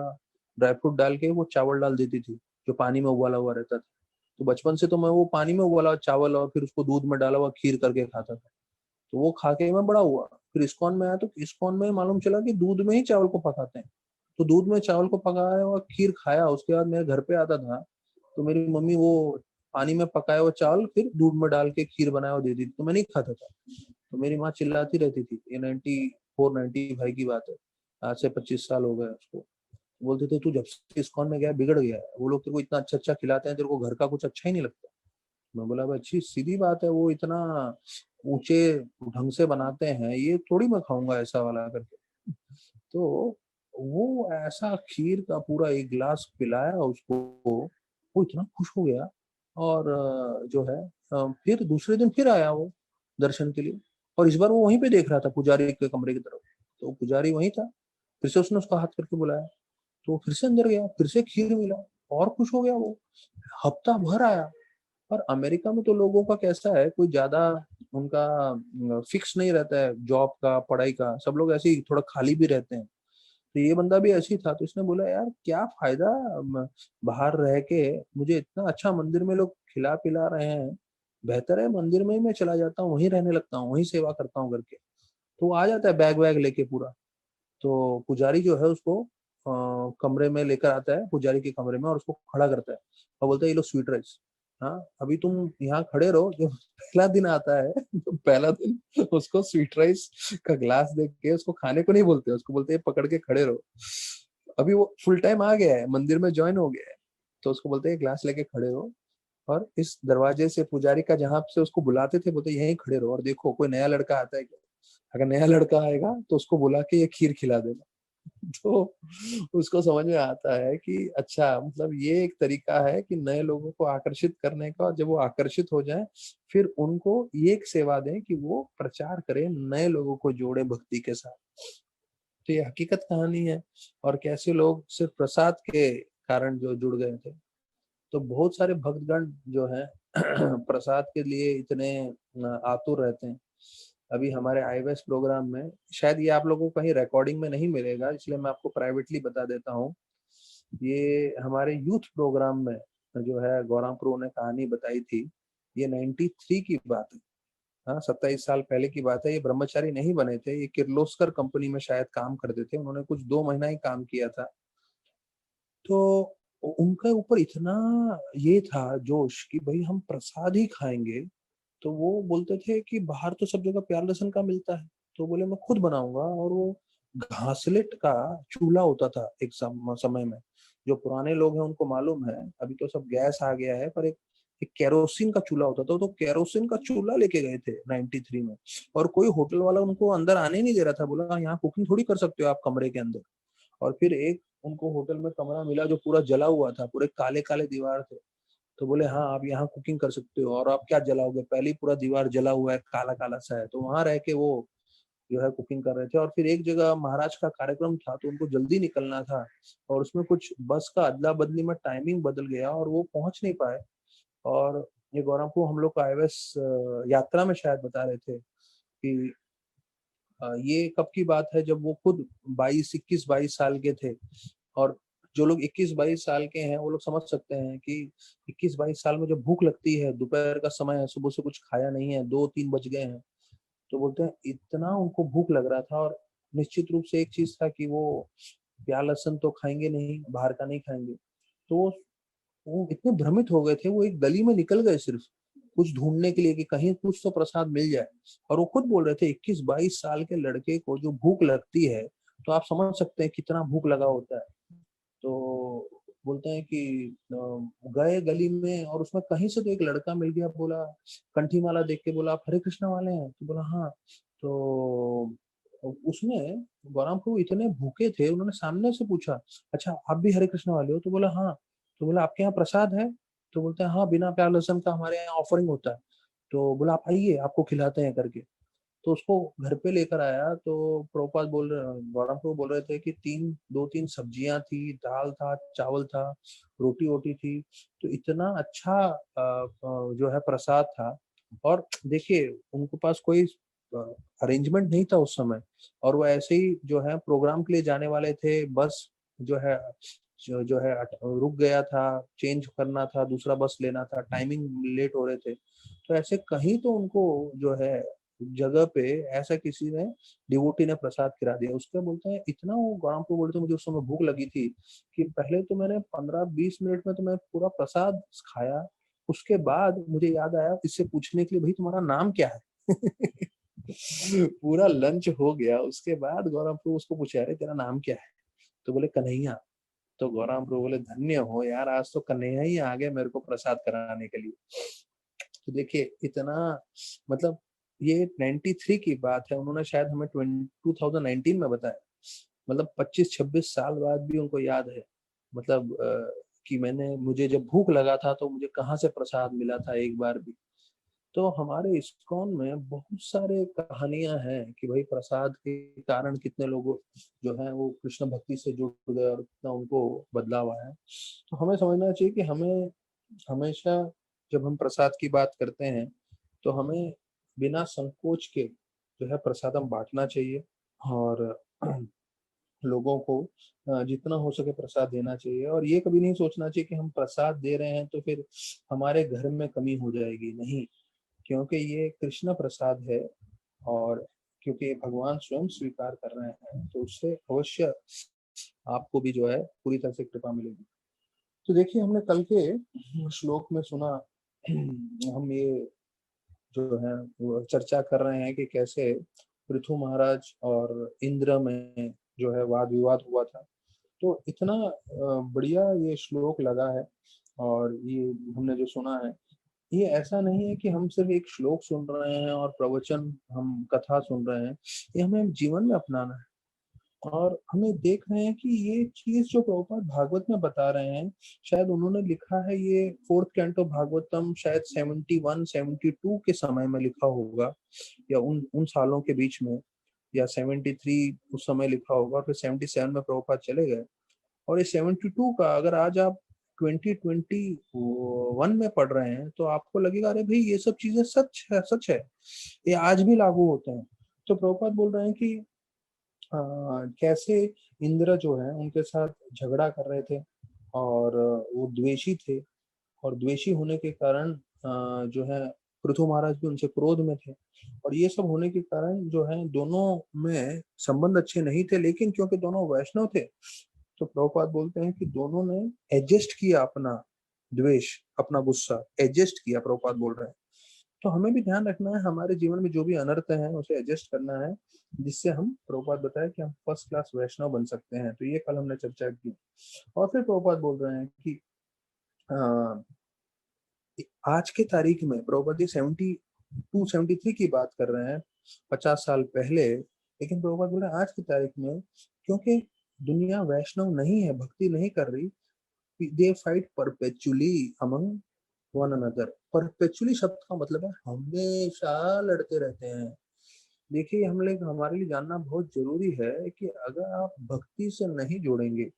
ड्राई फ्रूट डाल के वो चावल डाल देती थी जो पानी में उबाला हुआ रहता था। तो बचपन से तो मैं वो पानी में उबाला चावल और फिर उसको दूध में डाला हुआ खीर करके खाता था। तो वो खा के मैं बड़ा हुआ। फिर इस्कॉन में आया तो इस्कॉन में मालूम चला कि दूध में ही चावल को पकाते हैं। तो दूध में चावल को पकाया और खीर खाया। उसके बाद मेरे घर पे आता था तो मेरी मम्मी वो पानी में पकाया हुआ चावल फिर दूध में डाल के खीर बनाया और दे दी, तो मैं नहीं खाता था। तो मेरी माँ चिल्लाती रहती थी। ये 94-95 की बात है, आज से 25 साल हो गए उसको। बोलते थे तू जब से इस्कॉन में गया बिगड़ गया है, वो लोग तेरे को इतना अच्छा अच्छा खिलाते हैं, तेरे को घर का कुछ अच्छा ही नहीं लगता। मैं बोला भाई अच्छी सीधी बात है, वो इतना ऊंचे ढंग से बनाते हैं, ये थोड़ी मैं खाऊंगा ऐसा वाला करके। तो वो ऐसा खीर का पूरा एक गिलास पिलाया उसको, वो इतना खुश हो गया। और जो है फिर दूसरे दिन फिर आया वो दर्शन के लिए। और इस बार वो वहीं पे देख रहा था पुजारी के कमरे की तरफ। तो पुजारी वहीं था, फिर से उसने उसका हाथ करके बुलाया। तो फिर से अंदर गया, फिर से खीर मिला, और खुश हो गया वो। हफ्ता भर आया। और अमेरिका में तो लोगों का कैसा है, कोई ज्यादा उनका फिक्स नहीं रहता है जॉब का, पढ़ाई का, सब लोग ऐसे ही थोड़ा खाली भी रहते हैं। तो ये बंदा भी ऐसे ही था। तो इसने बोला यार क्या फायदा बाहर रह के, मुझे इतना अच्छा मंदिर में लोग खिला पिला रहे हैं, बेहतर है मंदिर में ही मैं चला जाता हूँ, वहीं रहने लगता हूँ, वहीं सेवा करता हूँ करके। तो वो आ जाता है बैग वैग लेके पूरा। तो पुजारी जो है उसको कमरे में लेकर आता है, पुजारी के कमरे में, और उसको खड़ा करता है और बोलता है ये लो स्वीट राइस। हाँ, अभी तुम यहाँ खड़े रहो, जो पहला दिन आता है तो पहला दिन उसको स्वीट राइस का ग्लास देख के उसको खाने को नहीं बोलते, उसको बोलते हैं पकड़ के खड़े रहो। अभी वो फुल टाइम आ गया है, मंदिर में ज्वाइन हो गया है, तो उसको बोलते हैं ग्लास लेके खड़े रहो। और इस दरवाजे से पुजारी का जहां से उसको बुलाते थे, बोलते यहीं खड़े रहो और देखो कोई नया लड़का आता है क्या। अगर नया लड़का आएगा तो उसको बुला के ये खीर खिला देना। तो उसको समझ में आता है कि अच्छा, मतलब ये एक तरीका है कि नए लोगों को आकर्षित करने का। और जब वो आकर्षित हो जाए फिर उनको ये एक सेवा दें कि वो प्रचार करें, नए लोगों को जोड़े भक्ति के साथ। तो ये हकीकत कहानी है। और कैसे लोग सिर्फ प्रसाद के कारण जो जुड़ गए थे। तो बहुत सारे भक्तगण जो है प्रसाद के लिए इतने आतुर रहते हैं। अभी हमारे आईवेस प्रोग्राम में, शायद ये आप लोगों को कहीं रिकॉर्डिंग में नहीं मिलेगा, इसलिए मैं आपको प्राइवेटली बता देता हूँ। ये हमारे यूथ प्रोग्राम में जो है गौराम प्रभु ने कहानी बताई थी, ये 93 की बात है। हाँ, 27 साल पहले की बात है। ये ब्रह्मचारी नहीं बने थे, ये किर्लोस्कर कंपनी में शायद काम करते थे। उन्होंने कुछ 2 महीना ही काम किया था। तो उनके ऊपर इतना ये था जोश कि भाई हम प्रसाद ही खाएंगे। तो वो बोलते थे कि बाहर तो सब जगह प्याज लहसुन का मिलता है, तो बोले मैं खुद बनाऊंगा। और वो घासलेट का चूल्हा होता था एक समय में। जो पुराने लोग हैं उनको मालूम है, अभी तो सब गैस आ गया है, पर एक केरोसिन का चूल्हा होता था। तो केरोसिन का चूल्हा लेके गए थे 93 में। और कोई होटल वाला उनको अंदर आने नहीं दे रहा था, बोला यहाँ कुकिंग थोड़ी कर सकते हो आप कमरे के अंदर। और फिर एक उनको होटल में कमरा मिला जो पूरा जला हुआ था, पूरे काले काले दीवार थे। तो बोले हाँ आप यहाँ कुकिंग कर सकते हो। और आप क्या जलाओगे, पहले पूरा दीवार जला हुआ है, काला काला सा है। तो वहां रह के वो जो है कुकिंग कर रहे थे। और फिर एक जगह महाराज का कार्यक्रम था, तो उनको जल्दी निकलना था। और उसमें कुछ बस का अदला बदली में टाइमिंग बदल गया और वो पहुंच नहीं पाए। और ये गौरव को हम लोग का आईएएस यात्रा में शायद बता रहे थे कि ये कब की बात है, जब वो खुद 21 22 साल के थे। और जो लोग 21 22 साल के हैं वो लोग समझ सकते हैं कि 21 22 साल में जब भूख लगती है, दोपहर का समय है, सुबह से कुछ खाया नहीं है, 2 3 बज गए हैं। तो बोलते हैं इतना उनको भूख लग रहा था। और निश्चित रूप से एक चीज था कि वो प्याज लहसुन तो खाएंगे नहीं, बाहर का नहीं खाएंगे। तो वो इतने भ्रमित हो गए थे, वो एक गली में निकल गए सिर्फ कुछ ढूंढने के लिए कि कहीं कुछ तो प्रसाद मिल जाए। और वो खुद बोल रहे थे 21 22 साल के लड़के को जो भूख लगती है, तो आप समझ सकते हैं कितना भूख लगा होता है। तो बोलते हैं कि गए गली में और उसमें कहीं से तो एक लड़का मिल गया। बोला, कंठी माला देख के बोला आप हरे कृष्णा वाले हैं? तो बोला हाँ। तो उसमें गौराम प्रभु इतने भूखे थे, उन्होंने सामने से पूछा अच्छा आप भी हरे कृष्णा वाले हो? तो बोला हाँ। तो बोला आपके यहाँ प्रसाद है? तो बोलते हैं हाँ, बिना प्याज लहसुन का हमारे यहाँ ऑफरिंग होता है। तो बोला आप आइए आपको खिलाते हैं करके। तो उसको घर पे लेकर आया। तो प्रभुपाद बोल रहे, गौरव को बोल रहे थे कि 2 3 सब्जियां थी, दाल था, चावल था, रोटी वोटी थी। तो इतना अच्छा जो है प्रसाद था। और देखिए उनके पास कोई अरेंजमेंट नहीं था उस समय। और वो ऐसे ही जो है प्रोग्राम के लिए जाने वाले थे। बस जो है जो है रुक गया था, चेंज करना था, दूसरा बस लेना था, टाइमिंग लेट हो रहे थे। तो ऐसे कहीं तो उनको जो है जगह पे ऐसा किसी ने डिवोटी ने प्रसाद खिला दिया। उसके बोलते हैं इतना वो गौराम को बोलते हैं मुझे उस समय भूख लगी थी कि पहले तो मैंने 15 20 मिनट में तो मैं पूरा प्रसाद खाया। उसके बाद मुझे याद आया इससे पूछने के लिए भाई तुम्हारा नाम क्या है। पूरा लंच हो गया, उसके बाद गौराम प्रभु उसको पूछा अरे तेरा नाम क्या है? तो बोले कन्हैया। तो गौराम प्रभु बोले धन्य हो यार, आज तो कन्हैया ही आ गए मेरे को प्रसाद कराने के लिए। तो देखिए इतना, मतलब ये 93 की बात है, उन्होंने शायद हमें 2019 में बताया। मतलब 25 26 साल बाद भी उनको याद है। मतलब कि मैंने, मुझे जब भूख लगा था तो मुझे कहाँ से प्रसाद मिला था एक बार भी। तो हमारे इस्कॉन में बहुत सारे कहानियां हैं कि भाई प्रसाद के कारण कितने लोग जो है वो कृष्ण भक्ति से जुड़ गए और कितना उनको बदलाव आया। तो हमें समझना चाहिए कि हमें हमेशा जब हम प्रसाद की बात करते हैं तो हमें बिना संकोच के जो है प्रसाद हम बांटना चाहिए। और लोगों को जितना हो सके प्रसाद देना चाहिए। और ये कभी नहीं सोचना चाहिए कि हम प्रसाद दे रहे हैं तो फिर हमारे घर में कमी हो जाएगी, नहीं। क्योंकि ये कृष्ण प्रसाद है। और क्योंकि भगवान स्वयं स्वीकार कर रहे हैं तो उससे अवश्य आपको भी जो है पूरी तरह से कृपा मिलेगी। तो देखिए हमने कल के श्लोक में सुना, हम ये जो है वो चर्चा कर रहे हैं कि कैसे पृथु महाराज और इंद्र में जो है वाद विवाद हुआ था। तो इतना बढ़िया ये श्लोक लगा है। और ये हमने जो सुना है, ये ऐसा नहीं है कि हम सिर्फ एक श्लोक सुन रहे हैं और प्रवचन, हम कथा सुन रहे हैं। ये हमें जीवन में अपनाना है। और हमें देख रहे हैं कि ये चीज जो प्रभुपाद भागवत में बता रहे हैं, शायद उन्होंने लिखा है ये फोर्थ कैंटो भागवतम शायद 71 72 के समय में लिखा होगा, या उन उन सालों के बीच में, या 73 उस समय लिखा होगा। फिर 77 में प्रभुपाद चले गए। और ये 72 का अगर आज आप 2021 में पढ़ रहे हैं तो आपको लगेगा अरे भाई ये सब चीजें सच है, सच है, ये आज भी लागू होते हैं। तो प्रभुपाद बोल रहे हैं कि कैसे इंद्र जो है उनके साथ झगड़ा कर रहे थे। और वो द्वेषी थे। और द्वेषी होने के कारण जो है पृथु महाराज भी उनसे क्रोध में थे। और ये सब होने के कारण जो है दोनों में संबंध अच्छे नहीं थे, लेकिन क्योंकि दोनों वैष्णव थे तो प्रभुपाद बोलते हैं कि दोनों ने एडजस्ट किया अपना द्वेष, अपना गुस्सा एडजस्ट किया, प्रभुपाद बोल रहे हैं। तो हमें भी ध्यान रखना है, हमारे जीवन में जो भी अनर्थ है उसे एडजस्ट करना है, जिससे हम, प्रभुपाद बताया कि हम फर्स्ट क्लास वैष्णव बन सकते हैं। तो ये कल हमने चर्चा की। और फिर प्रभुपाद बोल रहे हैं कि आज के तारीख में, प्रभुपाद जी 73 की बात कर रहे हैं, 50 साल पहले, लेकिन प्रभुपाद बोल रहे हैं आज की तारीख में क्योंकि दुनिया वैष्णव नहीं है, भक्ति नहीं कर रही, they fight perpetually among one another. Perpetually शब्द का मतलब है हमेशा लड़ते रहते हैं। देखिए हम लोग, हमारे लिए जानना बहुत जरूरी है कि अगर आप भक्ति से नहीं जुड़ेंगे,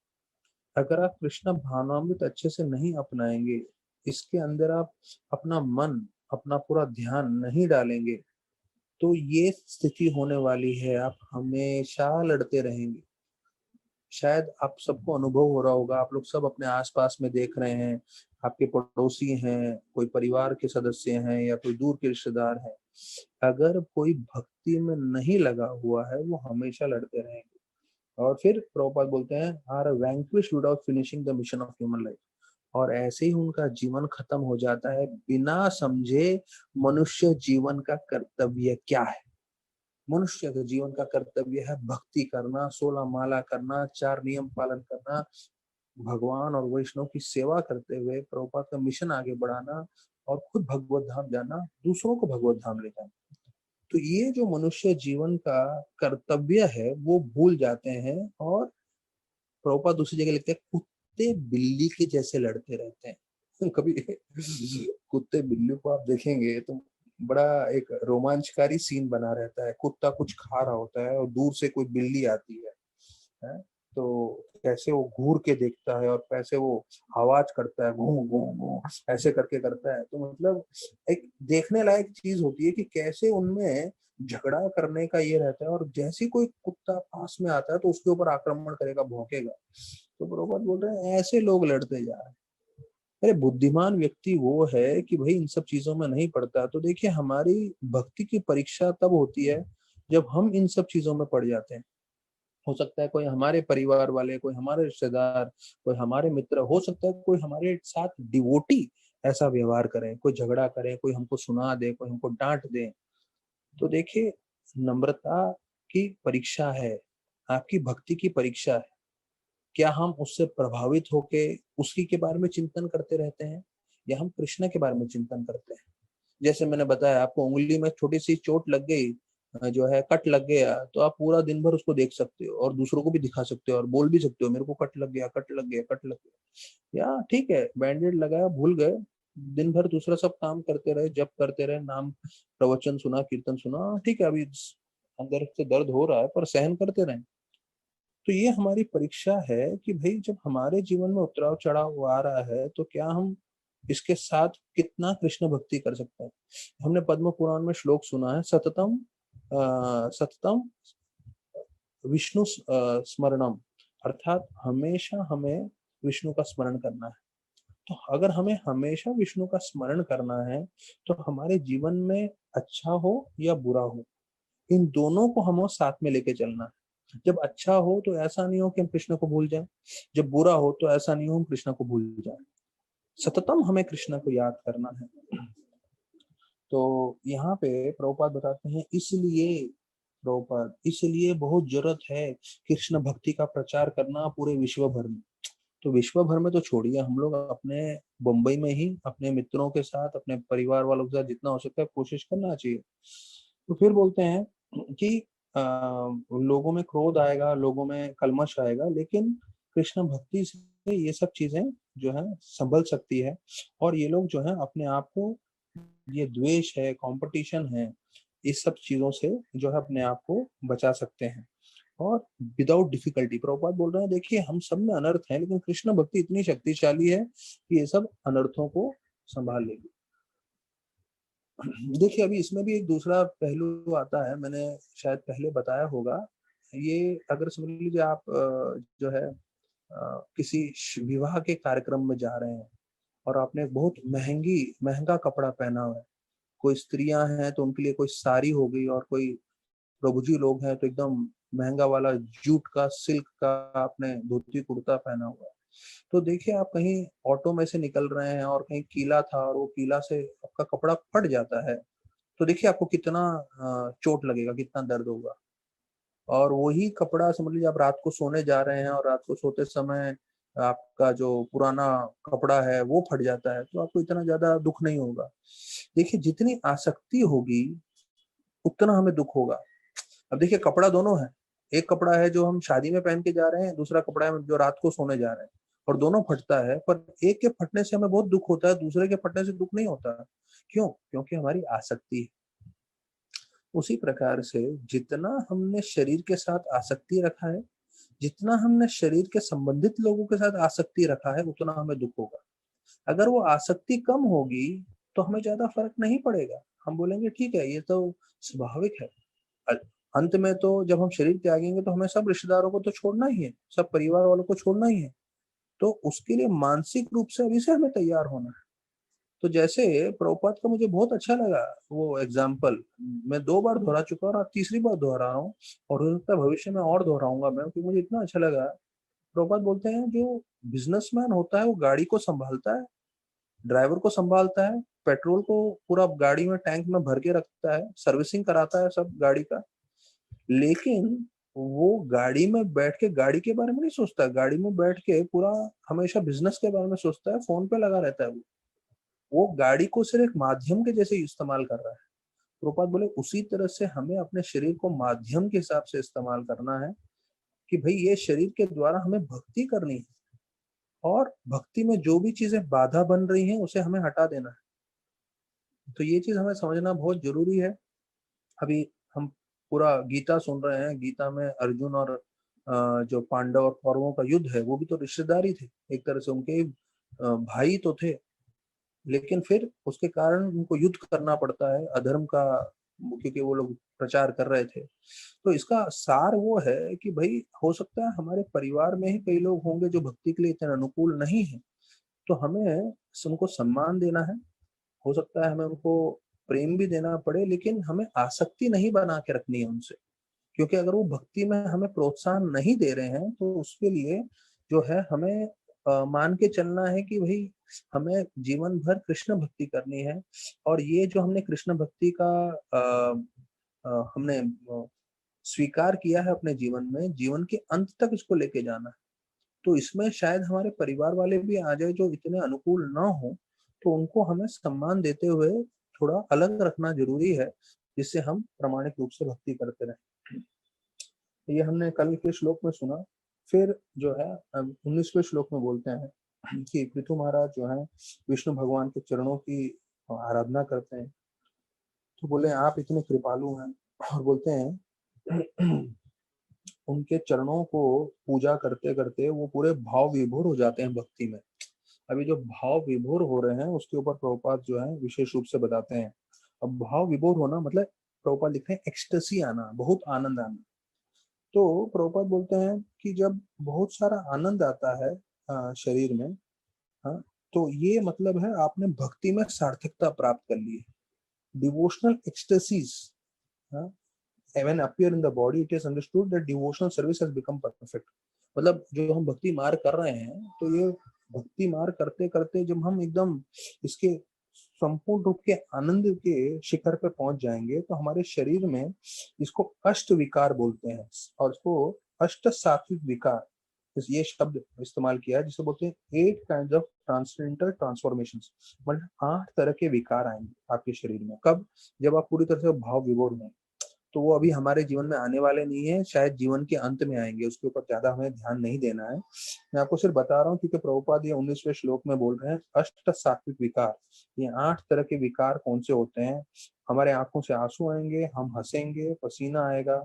अगर आप कृष्ण भावनामृत अच्छे से नहीं अपनाएंगे, इसके अंदर आप अपना मन, अपना पूरा ध्यान नहीं डालेंगे, तो ये स्थिति होने वाली है, आप हमेशा लड़ते रहेंगे। शायद आप सबको अनुभव हो रहा होगा, आप लोग सब अपने आसपास में देख रहे हैं, आपके पड़ोसी हैं, कोई परिवार के सदस्य हैं या कोई दूर के रिश्तेदार हैं, अगर कोई भक्ति में नहीं लगा हुआ है वो हमेशा लड़ते रहेंगे। और फिर प्रभुपाद बोलते हैं are vanquished without finishing the mission of human life. और ऐसे ही उनका जीवन खत्म हो जाता है बिना समझे मनुष्य जीवन का कर्तव्य क्या है। मनुष्य के जीवन का कर्तव्य है भक्ति करना, 16 माला करना, 4 नियम पालन करना, भगवान और वैष्णव की सेवा करते हुए प्रभुपाद का मिशन आगे बढ़ाना और खुद भगवत धाम जाना, दूसरों को भगवत धाम ले जाना। तो ये जो मनुष्य जीवन का कर्तव्य है वो भूल जाते हैं, और प्रभुपाद दूसरी जगह लिखते हैं कुत्ते बिल्ली के जैसे लड़ते रहते हैं। कभी कुत्ते बिल्ली को आप देखेंगे तो बड़ा एक रोमांचकारी सीन बना रहता है। कुत्ता कुछ खा रहा होता है और दूर से कोई बिल्ली आती है? तो कैसे वो घूर के देखता है और कैसे वो आवाज करता है, घू घू घू ऐसे करके करता है। तो मतलब एक देखने लायक चीज होती है कि कैसे उनमें झगड़ा करने का ये रहता है, और जैसे कोई कुत्ता पास में आता है तो उसके ऊपर आक्रमण करेगा, भौंकेगा। तो बरोबर बोल रहे हैं ऐसे लोग लड़ते जा रहे हैं। अरे बुद्धिमान व्यक्ति वो है कि भाई इन सब चीजों में नहीं पड़ता। तो देखिए हमारी भक्ति की परीक्षा तब होती है जब हम इन सब चीजों में पड़ जाते हैं। हो सकता है कोई हमारे परिवार वाले, कोई हमारे रिश्तेदार, कोई हमारे मित्र, हो सकता है कोई हमारे साथ डिवोटी ऐसा व्यवहार करें, कोई झगड़ा करे, कोई हमको सुना दे, कोई हमको डांट दे। तो देखिए नम्रता की परीक्षा है, आपकी भक्ति की परीक्षा है। क्या हम उससे प्रभावित होके उसी के बारे में चिंतन करते रहते हैं, या हम कृष्ण के बारे में चिंतन करते हैं। जैसे मैंने बताया आपको, उंगली में छोटी सी चोट लग गई, जो है कट लग गया, तो आप पूरा दिन भर उसको देख सकते हो और दूसरों को भी दिखा सकते हो और बोल भी सकते हो मेरे को कट लग गया, कट लग गया, कट लग गया। या ठीक है बैंडेड लगाया, भूल गए, दिन भर दूसरा सब काम करते रहे, जप करते रहे, नाम प्रवचन सुना, कीर्तन सुना, ठीक है अभी अंदर से दर्द हो रहा है पर सहन करते रहे। तो ये हमारी परीक्षा है कि भाई जब हमारे जीवन में उतराव चढ़ाव आ रहा है तो क्या हम इसके साथ कितना कृष्ण भक्ति कर सकते हैं। हमने पद्म पुराण में श्लोक सुना है, सततम सततम विष्णु स्मरणम, अर्थात हमेशा हमें विष्णु का स्मरण करना है। तो अगर हमें हमेशा विष्णु का स्मरण करना है तो हमारे जीवन में अच्छा हो या बुरा हो, इन दोनों को हमें साथ में लेके चलना है। जब अच्छा हो तो ऐसा नहीं हो कि हम कृष्ण को भूल जाएं, जब बुरा हो तो ऐसा नहीं हो हम कृष्ण को भूल जाएं। सततम हमें कृष्ण को याद करना है। तो यहाँ पे प्रभुपाद बताते हैं इसलिए, प्रभुपाद इसलिए बहुत जरूरत है कृष्ण भक्ति का प्रचार करना पूरे विश्व भर में। तो विश्व भर में तो छोड़िए, हम लोग अपने बम्बई में ही अपने मित्रों के साथ, अपने परिवार वालों के साथ जितना हो सकता है कोशिश करना चाहिए। तो फिर बोलते हैं कि लोगों में क्रोध आएगा, लोगों में कलमश आएगा, लेकिन कृष्ण भक्ति से ये सब चीजें जो है संभल सकती है। और ये लोग जो है अपने आप को, ये द्वेष है, कंपटीशन है, इस सब चीजों से जो है अपने आप को बचा सकते हैं और विदाउट डिफिकल्टी। प्रभुपाद बोल रहे हैं देखिए हम सब में अनर्थ है, लेकिन कृष्ण भक्ति इतनी शक्तिशाली है कि ये सब अनर्थों को संभाल लेगी। देखिए अभी इसमें भी एक दूसरा पहलू आता है, मैंने शायद पहले बताया होगा। ये अगर समझ लीजिए आप जो है किसी विवाह के कार्यक्रम में जा रहे हैं और आपने बहुत महंगा कपड़ा पहना हुआ है, कोई स्त्रियां हैं तो उनके लिए कोई साड़ी हो गई, और कोई प्रभु जी लोग हैं तो एकदम महंगा वाला जूट का, सिल्क का आपने धोती कुर्ता पहना हुआ है। तो देखिए आप कहीं ऑटो में से निकल रहे हैं और कहीं कीला था और वो कीला से आपका कपड़ा फट जाता है, तो देखिए आपको कितना चोट लगेगा, कितना दर्द होगा। और वही कपड़ा समझ लीजिए आप रात को सोने जा रहे हैं और रात को सोते समय आपका जो पुराना कपड़ा है वो फट जाता है, तो आपको इतना ज्यादा दुख नहीं होगा। देखिए जितनी आसक्ति होगी उतना हमें दुख होगा। अब देखिए कपड़ा दोनों है, एक कपड़ा है जो हम शादी में पहन के जा रहे हैं, दूसरा कपड़ा है जो रात को सोने जा रहे हैं, और दोनों फटता है, पर एक के फटने से हमें बहुत दुख होता है, दूसरे के फटने से दुख नहीं होता। क्यों? क्योंकि हमारी आसक्ति है। उसी प्रकार से जितना हमने शरीर के साथ आसक्ति रखा है, जितना हमने शरीर के संबंधित लोगों के साथ आसक्ति रखा है, उतना हमें दुख होगा। अगर वो आसक्ति कम होगी तो हमें ज्यादा फर्क नहीं पड़ेगा, हम बोलेंगे ठीक है ये तो स्वाभाविक है। अंत में तो जब हम शरीर त्यागेंगे तो हमें सब रिश्तेदारों को तो छोड़ना ही है, सब परिवार वालों को छोड़ना ही है, तो उसके लिए मानसिक रूप से अभी से हमें तैयार होना है। तो जैसे प्रभुपाद का मुझे बहुत अच्छा लगा वो एग्जाम्पल, मैं 2 बार दोहरा चुका और आज तीसरी बार दोहरा रहा हूँ, और हो सकता है भविष्य में और दोहराऊंगा मैं, क्योंकि मुझे इतना अच्छा लगा। प्रभुपाद बोलते हैं जो बिजनेसमैन होता है वो गाड़ी को संभालता है, ड्राइवर को संभालता है, पेट्रोल को पूरा गाड़ी में टैंक में भर के रखता है, सर्विसिंग कराता है सब गाड़ी का, लेकिन वो गाड़ी में बैठ के गाड़ी के बारे में नहीं सोचता, गाड़ी में बैठ के पूरा हमेशा बिजनेस के बारे में सोचता है, फोन पे लगा रहता है। वो गाड़ी को सिर्फ एक माध्यम के जैसे इस्तेमाल कर रहा है। प्रभुपाद बोले उसी तरह से हमें अपने शरीर को माध्यम के हिसाब से इस्तेमाल करना है, कि भाई ये शरीर के द्वारा हमें भक्ति करनी है, और भक्ति में जो भी चीजें बाधा बन रही हैं उसे हमें हटा देना है। तो ये चीज हमें समझना बहुत जरूरी है। अभी हम पूरा गीता सुन रहे हैं, गीता में अर्जुन और जो पांडव और कौरवों का युद्ध है, वो भी तो रिश्तेदार ही थे, एक तरह से उनके भाई तो थे, लेकिन फिर उसके कारण उनको युद्ध करना पड़ता है अधर्म का, क्योंकि वो लोग प्रचार कर रहे थे। तो इसका सार वो है कि भाई हो सकता है हमारे परिवार में ही कई लोग होंगे जो भक्ति के लिए इतने अनुकूल नहीं है, तो हमें उनको सम्मान देना है, हो सकता है हमें उनको प्रेम भी देना पड़े, लेकिन हमें आसक्ति नहीं बना के रखनी है उनसे, क्योंकि अगर वो भक्ति में हमें प्रोत्साहन नहीं दे रहे हैं तो उसके लिए जो है हमें मान के चलना है कि भाई हमें जीवन भर कृष्ण भक्ति करनी है, और ये जो हमने कृष्ण भक्ति का हमने स्वीकार किया है अपने जीवन में, जीवन के अंत तक इसको लेके जाना है। तो इसमें शायद हमारे परिवार वाले भी आ जाए जो इतने अनुकूल ना हो, तो उनको हमें सम्मान देते हुए थोड़ा अलग रखना जरूरी है, जिससे हम प्रामाणिक रूप से भक्ति करते रहें। ये हमने कल के श्लोक में सुना। फिर जो है 19वें श्लोक में बोलते हैं कि पृथु महाराज जो है विष्णु भगवान के चरणों की आराधना करते हैं, तो बोले आप इतने कृपालु हैं, और बोलते हैं उनके चरणों को पूजा करते करते वो पूरे भाव विभोर हो जाते हैं भक्ति में। अभी जो भाव विभोर हो रहे हैं उसके ऊपर प्रभुपाद जो है विशेष रूप से बताते हैं। अब भाव विभोर होना मतलब प्रभुपाद लिखते हैं एक्सटेसी आना, बहुत आनंद आना। तो प्रभुपाद बोलते हैं कि जब बहुत सारा आनंद आता है शरीर में, हाँ, तो ये मतलब है आपने भक्ति में सार्थकता प्राप्त कर ली है। Devotional ecstasies when appear in the body, it is understood that devotional service has become perfect। मतलब जो हम भक्ति मार्ग कर रहे हैं, तो ये भक्ति मार्ग करते करते जब हम एकदम इसके संपूर्ण रूप के आनंद के शिखर पे पहुंच जाएंगे, तो हमारे शरीर में इसको अष्ट विकार बोलते हैं, और इसको अष्ट सात्विक विकार ये शब्द इस्तेमाल किया है, जिसे बोलते हैं 8 काइंड्स ऑफ ट्रांसडेंटल ट्रांसफॉर्मेशंस। मतलब 8 तरह के विकार आएंगे आपके शरीर में, कब? जब आप पूरी तरह से भाव विभोर में। तो वो अभी हमारे जीवन में आने वाले नहीं है, शायद जीवन के अंत में आएंगे, उसके ऊपर ज्यादा हमें ध्यान नहीं देना है। मैं आपको सिर्फ बता रहा हूँ क्योंकि प्रभुपाद ये 19वें श्लोक में बोल रहे हैं अष्ट सात्विक विकार। ये 8 तरह के विकार कौन से होते हैं? हमारे आंखों से आंसू आएंगे, हम हंसेंगे, पसीना आएगा,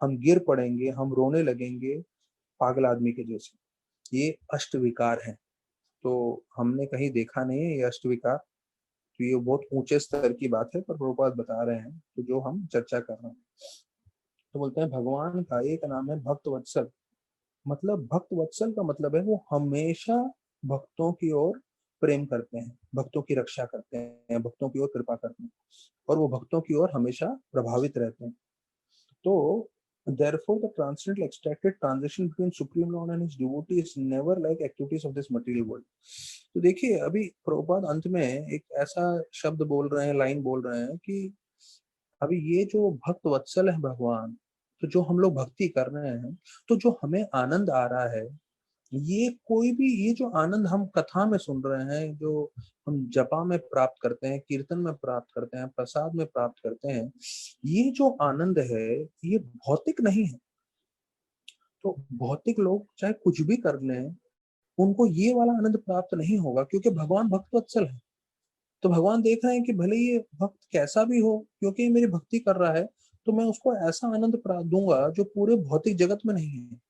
हम गिर पड़ेंगे, हम रोने लगेंगे पागल आदमी के जैसे। ये अष्ट विकार है। तो हमने कहीं देखा नहीं है ये अष्ट विकार, तो ये बहुत ऊंचे स्तर की बात है, पर प्रभुपाद बता रहे हैं तो जो हम चर्चा कर रहे हैं। तो बोलते हैं भगवान का एक नाम है भक्त वत्सल। मतलब भक्त वत्सल का मतलब है वो हमेशा भक्तों की ओर प्रेम करते हैं, भक्तों की रक्षा करते हैं, भक्तों की ओर कृपा करते हैं, और वो भक्तों की ओर हमेशा प्रभावित रहते हैं। तो therefore the transcendental extracted transition between supreme lord and his devotee is never like activities of this material world. तो देखिए अभी प्रभुपाद अंत में एक ऐसा शब्द बोल रहे हैं, लाइन बोल रहे हैं कि अभी ये जो भक्त वत्सल है भगवान, तो जो हम लोग भक्ति कर रहे हैं, तो जो हमें आनंद आ रहा है, ये कोई भी, ये जो आनंद हम कथा में सुन रहे हैं, जो हम जपा में प्राप्त करते हैं, कीर्तन में प्राप्त करते हैं, प्रसाद में प्राप्त करते हैं, ये जो आनंद है ये भौतिक नहीं है। तो भौतिक लोग चाहे कुछ भी कर लें, उनको ये वाला आनंद प्राप्त नहीं होगा, क्योंकि भगवान भक्त वत्सल है। तो भगवान देख रहे हैं कि भले ये भक्त कैसा भी हो, क्योंकि ये मेरी भक्ति कर रहा है, तो मैं उसको ऐसा आनंद दूंगा जो पूरे भौतिक जगत में नहीं है।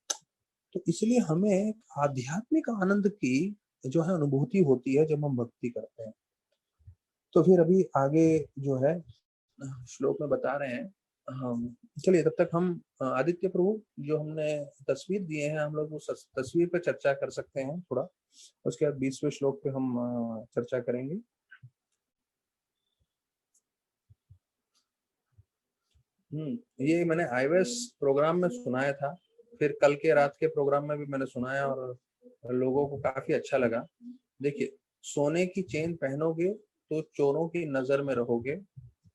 तो इसलिए हमें आध्यात्मिक आनंद की जो है अनुभूति होती है जब हम भक्ति करते हैं। तो फिर अभी आगे जो है श्लोक में बता रहे हैं, हम चलिए तब तक हम आदित्य प्रभु जो हमने तस्वीर दिए हैं, हम लोग उस तस्वीर पे चर्चा कर सकते हैं थोड़ा, उसके बाद 20वें श्लोक पे हम चर्चा करेंगे। ये मैंने iOS प्रोग्राम में सुनाया था, फिर कल के रात के प्रोग्राम में भी मैंने सुनाया और लोगों को काफी अच्छा लगा। देखिए, सोने की चेन पहनोगे तो चोरों की नजर में रहोगे,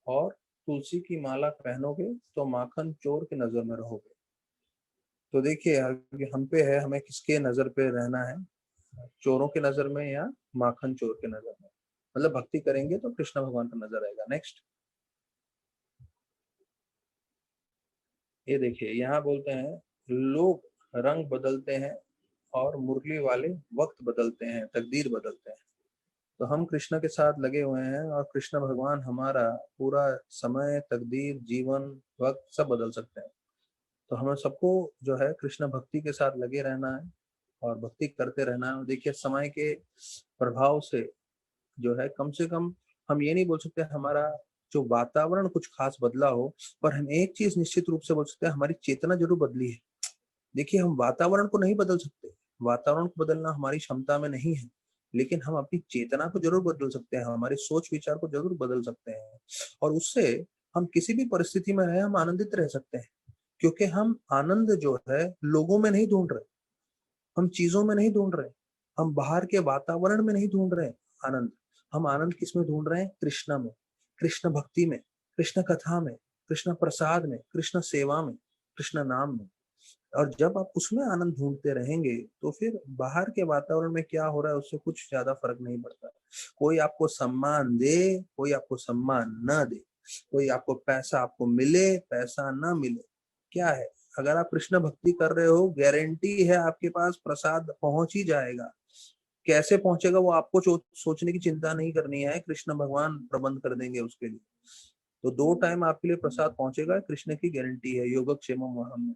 और तुलसी की माला पहनोगे तो माखन चोर की नजर में रहोगे। तो देखिए हम पे है, हमें किसके नजर पे रहना है, चोरों की नजर में या माखन चोर के नजर में। मतलब भक्ति करेंगे तो कृष्ण भगवान का नजर आएगा। नेक्स्ट, ये देखिए यहाँ बोलते हैं, लोग रंग बदलते हैं और मुरली वाले वक्त बदलते हैं, तकदीर बदलते हैं। तो हम कृष्ण के साथ लगे हुए हैं, और कृष्ण भगवान हमारा पूरा समय, तकदीर, जीवन, वक्त सब बदल सकते हैं। तो हमें सबको जो है कृष्ण भक्ति के साथ लगे रहना है और भक्ति करते रहना है। देखिए समय के प्रभाव से जो है, कम से कम हम ये नहीं बोल सकते हमारा जो वातावरण कुछ खास बदला हो, पर हम एक चीज निश्चित रूप से बोल सकते हैं, हमारी चेतना जरूर बदली है। देखिए हम वातावरण को नहीं बदल सकते, वातावरण को बदलना हमारी क्षमता में नहीं है, लेकिन हम अपनी चेतना को जरूर बदल सकते हैं, हमारे सोच विचार को जरूर बदल सकते हैं, और उससे हम किसी भी परिस्थिति में रहे हम आनंदित रह सकते हैं। क्योंकि हम आनंद जो है लोगों में नहीं ढूंढ रहे, हम चीजों में नहीं ढूंढ रहे, हम बाहर के वातावरण में नहीं ढूंढ रहे आनंद। हम आनंद किस में ढूंढ रहे हैं? कृष्ण में, कृष्ण भक्ति में, कृष्ण कथा में, कृष्ण प्रसाद में, कृष्ण सेवा में, कृष्ण नाम में। और जब आप उसमें आनंद ढूंढते रहेंगे, तो फिर बाहर के वातावरण में क्या हो रहा है उससे कुछ ज्यादा फर्क नहीं पड़ता। कोई आपको सम्मान दे, कोई आपको सम्मान न दे, कोई आपको पैसा आपको मिले, पैसा ना मिले, क्या है, अगर आप कृष्ण भक्ति कर रहे हो, गारंटी है आपके पास प्रसाद पहुंच ही जाएगा। कैसे पहुंचेगा वो आपको सोचने की चिंता नहीं करनी है, कृष्ण भगवान प्रबंध कर देंगे उसके लिए। तो 2 टाइम आपके लिए प्रसाद पहुंचेगा, कृष्ण की गारंटी है, योगक्षेमम वहम में।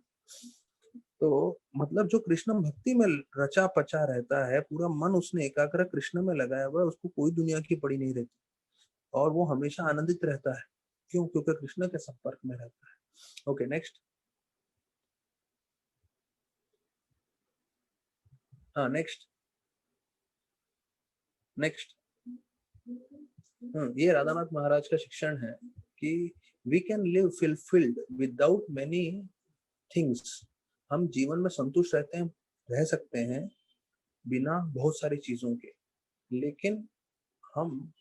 तो मतलब जो कृष्ण भक्ति में रचा पचा रहता है, पूरा मन उसने एकाग्र कृष्ण में लगाया हुआ है, उसको कोई दुनिया की पड़ी नहीं रहती, और वो हमेशा आनंदित रहता है। क्यों? क्योंकि कृष्ण के संपर्क में रहता है। Okay next. हाँ नेक्स्ट, नेक्स्ट। ये राधानाथ महाराज का शिक्षण है कि we can live fulfilled without many things. हम जीवन में संतुष्ट रहते हैं, रह सकते हैं बिना बहुत सारी चीजों के, लेकिन हम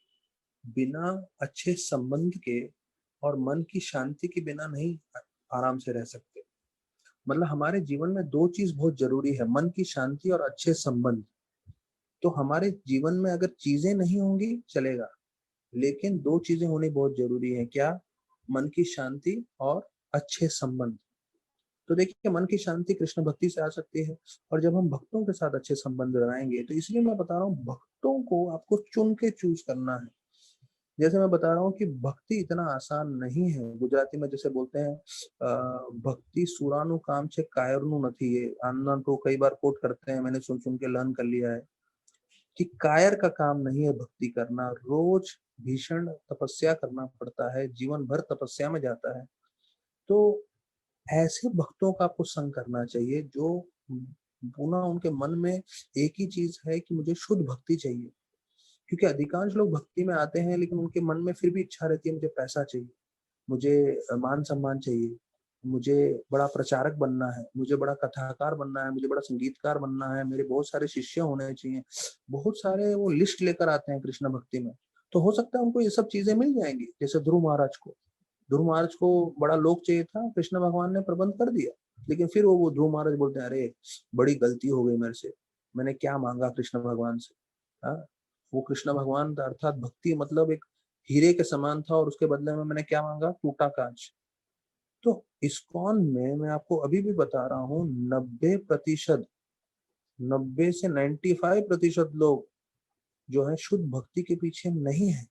बिना अच्छे संबंध के और मन की शांति के बिना नहीं आराम से रह सकते। मतलब हमारे जीवन में 2 चीज बहुत जरूरी है, मन की शांति और अच्छे संबंध। तो हमारे जीवन में अगर चीजें नहीं होंगी चलेगा, लेकिन 2 चीजें होनी बहुत जरूरी है। क्या? मन की शांति और अच्छे संबंध। तो देखिए मन की शांति कृष्ण भक्ति से आ सकती है, और जब हम भक्तों के साथ अच्छे संबंध लगाएंगे, तो इसलिए मैं बता रहा हूँ भक्तों को आपको चुन के चूज करना है। जैसे मैं बता रहा हूँ कि भक्ति इतना आसान नहीं है। गुजराती में जैसे बोलते हैं, भक्ति सुरानु काम छे कायरनु નથી। ये अन्ना को कई बार कोट करते हैं, मैंने सुन सुन के लर्न कर लिया है कि कायर का काम नहीं है भक्ति करना, रोज भीषण तपस्या करना पड़ता है, जीवन भर तपस्या में जाता है। तो ऐसे भक्तों का आपको संग करना चाहिए जो पुनः उनके मन में एक ही चीज है कि मुझे शुद्ध भक्ति चाहिए। क्योंकि अधिकांश लोग भक्ति में आते हैं लेकिन उनके मन में फिर भी इच्छा रहती है, मुझे पैसा चाहिए, मुझे मान सम्मान चाहिए, मुझे बड़ा प्रचारक बनना है, मुझे बड़ा कथाकार बनना है, मुझे बड़ा संगीतकार बनना है, मेरे बहुत सारे शिष्य होने चाहिए, बहुत सारे वो लिस्ट लेकर आते हैं कृष्ण भक्ति में। तो हो सकता है उनको ये सब चीजें मिल जाएंगी। जैसे ध्रुव महाराज को बड़ा लोक चाहिए था, कृष्ण भगवान ने प्रबंध कर दिया, लेकिन फिर वो ध्रुव महाराज बोलते हैं, अरे बड़ी गलती हो गई मेरे से, मैंने क्या मांगा कृष्ण भगवान से। हाँ, वो कृष्ण भगवान अर्थात भक्ति मतलब एक हीरे के समान था, और उसके बदले में मैंने क्या मांगा, टूटा कांच। तो इस्कॉन में मैं आपको अभी भी बता रहा हूँ, 90% 90 से 95% लोग जो है शुद्ध भक्ति के पीछे नहीं है।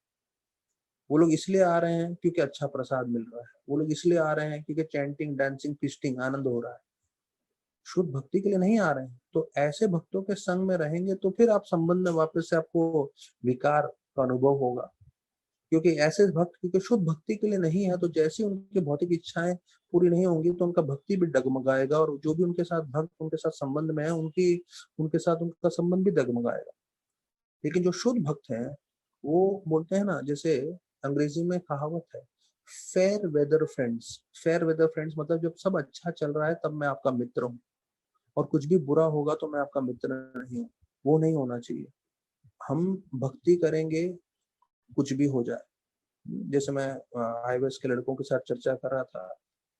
वो लोग इसलिए आ रहे हैं क्योंकि अच्छा प्रसाद मिल रहा है, वो लोग इसलिए आ रहे हैं क्योंकि चैंटिंग, डांसिंग, फिस्टिंग आनंद हो रहा है, शुद्ध भक्ति के लिए नहीं आ रहे हैं। तो ऐसे भक्तों के संग में रहेंगे तो फिर आप संबंध में वापस से आपको विकार का अनुभव होगा। क्योंकि ऐसे भक्त क्योंकि शुद्ध भक्ति के लिए नहीं है, तो जैसे उनकी भौतिक इच्छाएं पूरी नहीं होंगी तो उनका भक्ति भी डगमगाएगा, और जो भी उनके साथ भक्त उनके साथ संबंध में है, उनके साथ उनका संबंध भी डगमगाएगा। लेकिन जो शुद्ध भक्त हैं वो बोलते हैं ना, जैसे अंग्रेजी में कहावत है, fair weather friends. Fair weather friends मतलब जब सब अच्छा चल रहा है तब मैं आपका मित्र हूँ, और कुछ भी बुरा होगा तो मैं आपका मित्र नहीं हूँ। वो नहीं होना चाहिए। हम भक्ति करेंगे कुछ भी हो जाए। जैसे मैं आईवेस के लड़कों के साथ चर्चा कर रहा था,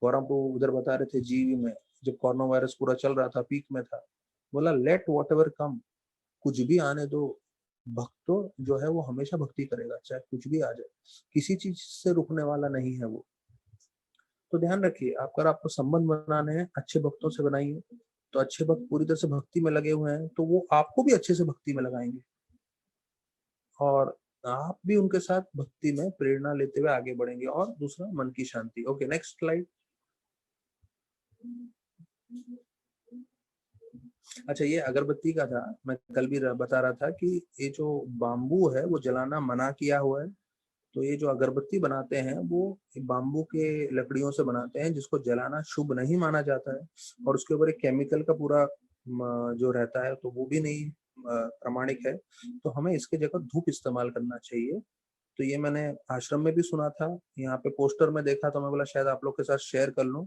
गौरव को उधर बता रहे थे जीवी में, जब कोरोना वायरस पूरा चल रहा था, पीक में था, बोला लेट वॉट एवर कम, कुछ भी आने दो, भक्त तो जो है वो हमेशा भक्ति करेगा, चाहे कुछ भी आ जाए, किसी चीज से रुकने वाला नहीं है वो। तो ध्यान रखिए, अगर आपको संबंध बनाने हैं अच्छे भक्तों से बनाइए, तो अच्छे भक्त पूरी तरह से भक्ति में लगे हुए हैं तो वो आपको भी अच्छे से भक्ति में लगाएंगे, और आप भी उनके साथ भक्ति में प्रेरणा लेते हुए आगे बढ़ेंगे। और दूसरा, मन की शांति। Okay, next slide. अच्छा, ये अगरबत्ती का था, मैं कल भी बता रहा था कि ये जो बाम्बू है वो जलाना मना किया हुआ है। तो ये जो अगरबत्ती बनाते हैं वो बाम्बू के लकड़ियों से बनाते हैं, जिसको जलाना शुभ नहीं माना जाता है, और उसके ऊपर एक केमिकल का पूरा जो रहता है, तो वो भी नहीं प्रमाणिक है। तो हमें इसके जगह धूप इस्तेमाल करना चाहिए। तो ये मैंने आश्रम में भी सुना था, यहाँ पे पोस्टर में देखा, तो मैं बोला शायद आप लोग के साथ शेयर कर लूं।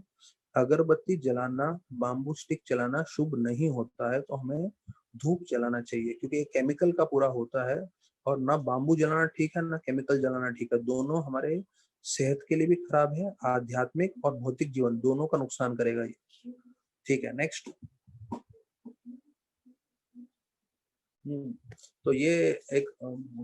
अगरबत्ती जलाना, बाम्बू स्टिक जलाना शुभ नहीं होता है, तो हमें धूप जलाना चाहिए, क्योंकि ये केमिकल का पूरा होता है। और ना बाम्बू जलाना ठीक है, ना केमिकल जलाना ठीक है, दोनों हमारे सेहत के लिए भी खराब है, आध्यात्मिक और भौतिक जीवन दोनों का नुकसान करेगा ये। ठीक है, नेक्स्ट। तो ये एक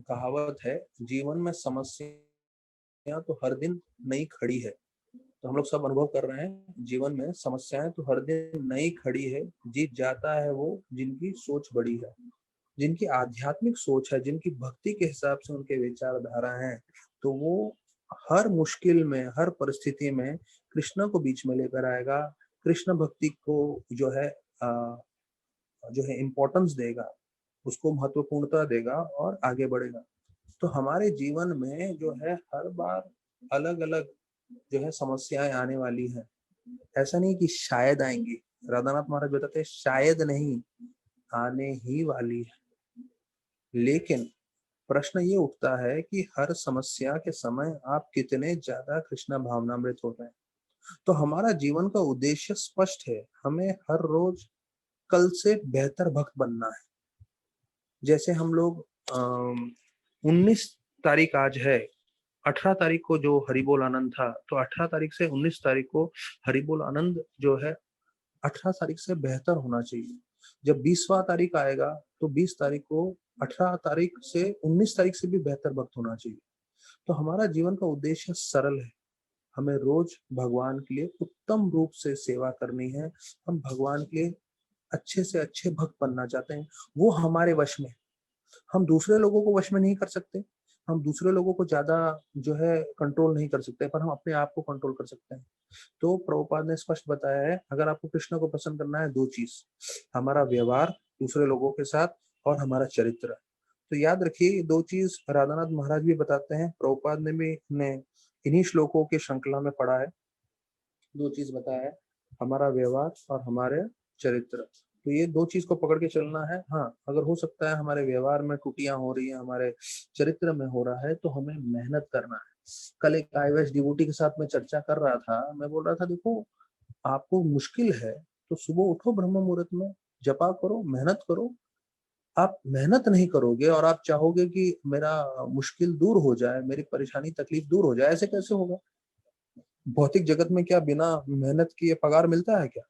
कहावत है, जीवन में समस्या तो हर दिन नई खड़ी है। तो हम लोग सब अनुभव कर रहे हैं, जीवन में समस्याएं तो हर दिन नई खड़ी है, जीत जाता है वो जिनकी सोच बड़ी है, जिनकी आध्यात्मिक सोच है, जिनकी भक्ति के हिसाब से उनके विचारधारा हैं। तो वो हर मुश्किल में, हर परिस्थिति में कृष्ण को बीच में लेकर आएगा, कृष्ण भक्ति को जो है इम्पोर्टेंस देगा, उसको महत्वपूर्णता देगा और आगे बढ़ेगा। तो हमारे जीवन में जो है हर बार अलग अलग जो है समस्याएं आने वाली है। ऐसा नहीं कि शायद आएंगी, राधानाथ महाराज बताते हैं शायद नहीं, आने ही वाली है। लेकिन प्रश्न ये उठता है कि हर समस्या के समय आप कितने ज्यादा कृष्ण भावनामृत हो रहे हैं। तो हमारा जीवन का उद्देश्य स्पष्ट है, हमें हर रोज कल से बेहतर भक्त बनना है। जैसे हम लोग 19 तारीख आज है, 18 तारीख को जो हरिबोल आनंद था, तो 18 तारीख से 19 तारीख को हरिबोल आनंद जो है 18 तारीख से बेहतर होना चाहिए। जब 20वां तारीख आएगा तो 20 तारीख को 18 तारीख से 19 तारीख से भी बेहतर वक्त होना चाहिए। तो हमारा जीवन का उद्देश्य सरल है, हमें रोज भगवान के लिए उत्तम रूप से सेवा करनी है। हम भगवान के लिए अच्छे से अच्छे भक्त बनना चाहते हैं, वो हमारे वश में। हम दूसरे लोगों को वश में नहीं कर सकते, हम दूसरे लोगों को ज्यादा जो है कंट्रोल नहीं कर सकते, पर हम अपने आप को कंट्रोल कर सकते हैं। तो प्रभुपाद ने स्पष्ट बताया है, अगर आपको कृष्ण को पसंद करना है, दो चीज, हमारा व्यवहार दूसरे लोगों के साथ और हमारा चरित्र। तो याद रखिए, दो चीज राधानाथ महाराज भी बताते हैं, प्रभुपाद ने भी ने इन्हीं श्लोकों के श्रृंखला में पढ़ा है। दो चीज बताया है, हमारा व्यवहार और हमारे चरित्र। तो ये दो चीज को पकड़ के चलना है। हाँ, अगर हो सकता है हमारे व्यवहार में त्रुटियां हो रही है, हमारे चरित्र में हो रहा है, तो हमें मेहनत करना है। कल एक आईएएस डिवोटी के साथ मैं चर्चा कर रहा था, मैं बोल रहा था देखो, आपको मुश्किल है तो सुबह उठो ब्रह्म मुहूर्त में, जपा करो, मेहनत करो। आप मेहनत नहीं करोगे और आप चाहोगे कि मेरा मुश्किल दूर हो जाए, मेरी परेशानी तकलीफ दूर हो जाए, ऐसे कैसे होगा? भौतिक जगत में क्या बिना मेहनत किए पगार मिलता है क्या?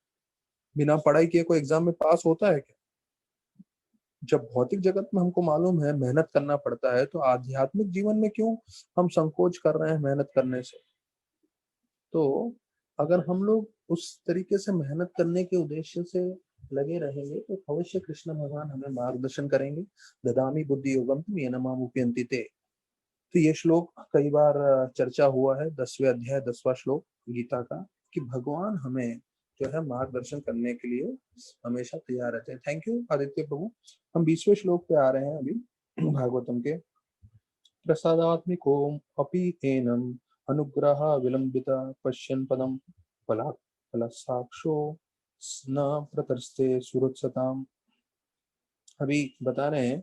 बिना पढ़ाई किए कोई एग्जाम में पास होता है क्या? जब भौतिक जगत में हमको मालूम है मेहनत करना पड़ता है, तो आध्यात्मिक जीवन में क्यों हम संकोच कर रहे हैं मेहनत करने से? तो अगर हम लोग उस तरीके से मेहनत करने के उद्देश्य से लगे रहेंगे तो अवश्य कृष्ण भगवान हमें मार्गदर्शन करेंगे। ददामी बुद्धि योगम तुम ये नमा उपयंति ते। तो ये श्लोक कई बार चर्चा हुआ है, 10वें अध्याय 10वां श्लोक गीता का, कि भगवान हमें जो है मार्गदर्शन करने के लिए हमेशा तैयार रहते हैं। थैंक यू आदित्य प्रभु। हम 20वें श्लोक पे आ रहे हैं अभी भागवतम के। प्रसादात्मिको अपि एनम अनुग्रह विलंबित पश्यन् पदम फला फलसाक्षो न प्रतस्ते सुरत्सताम। अभी बता रहे हैं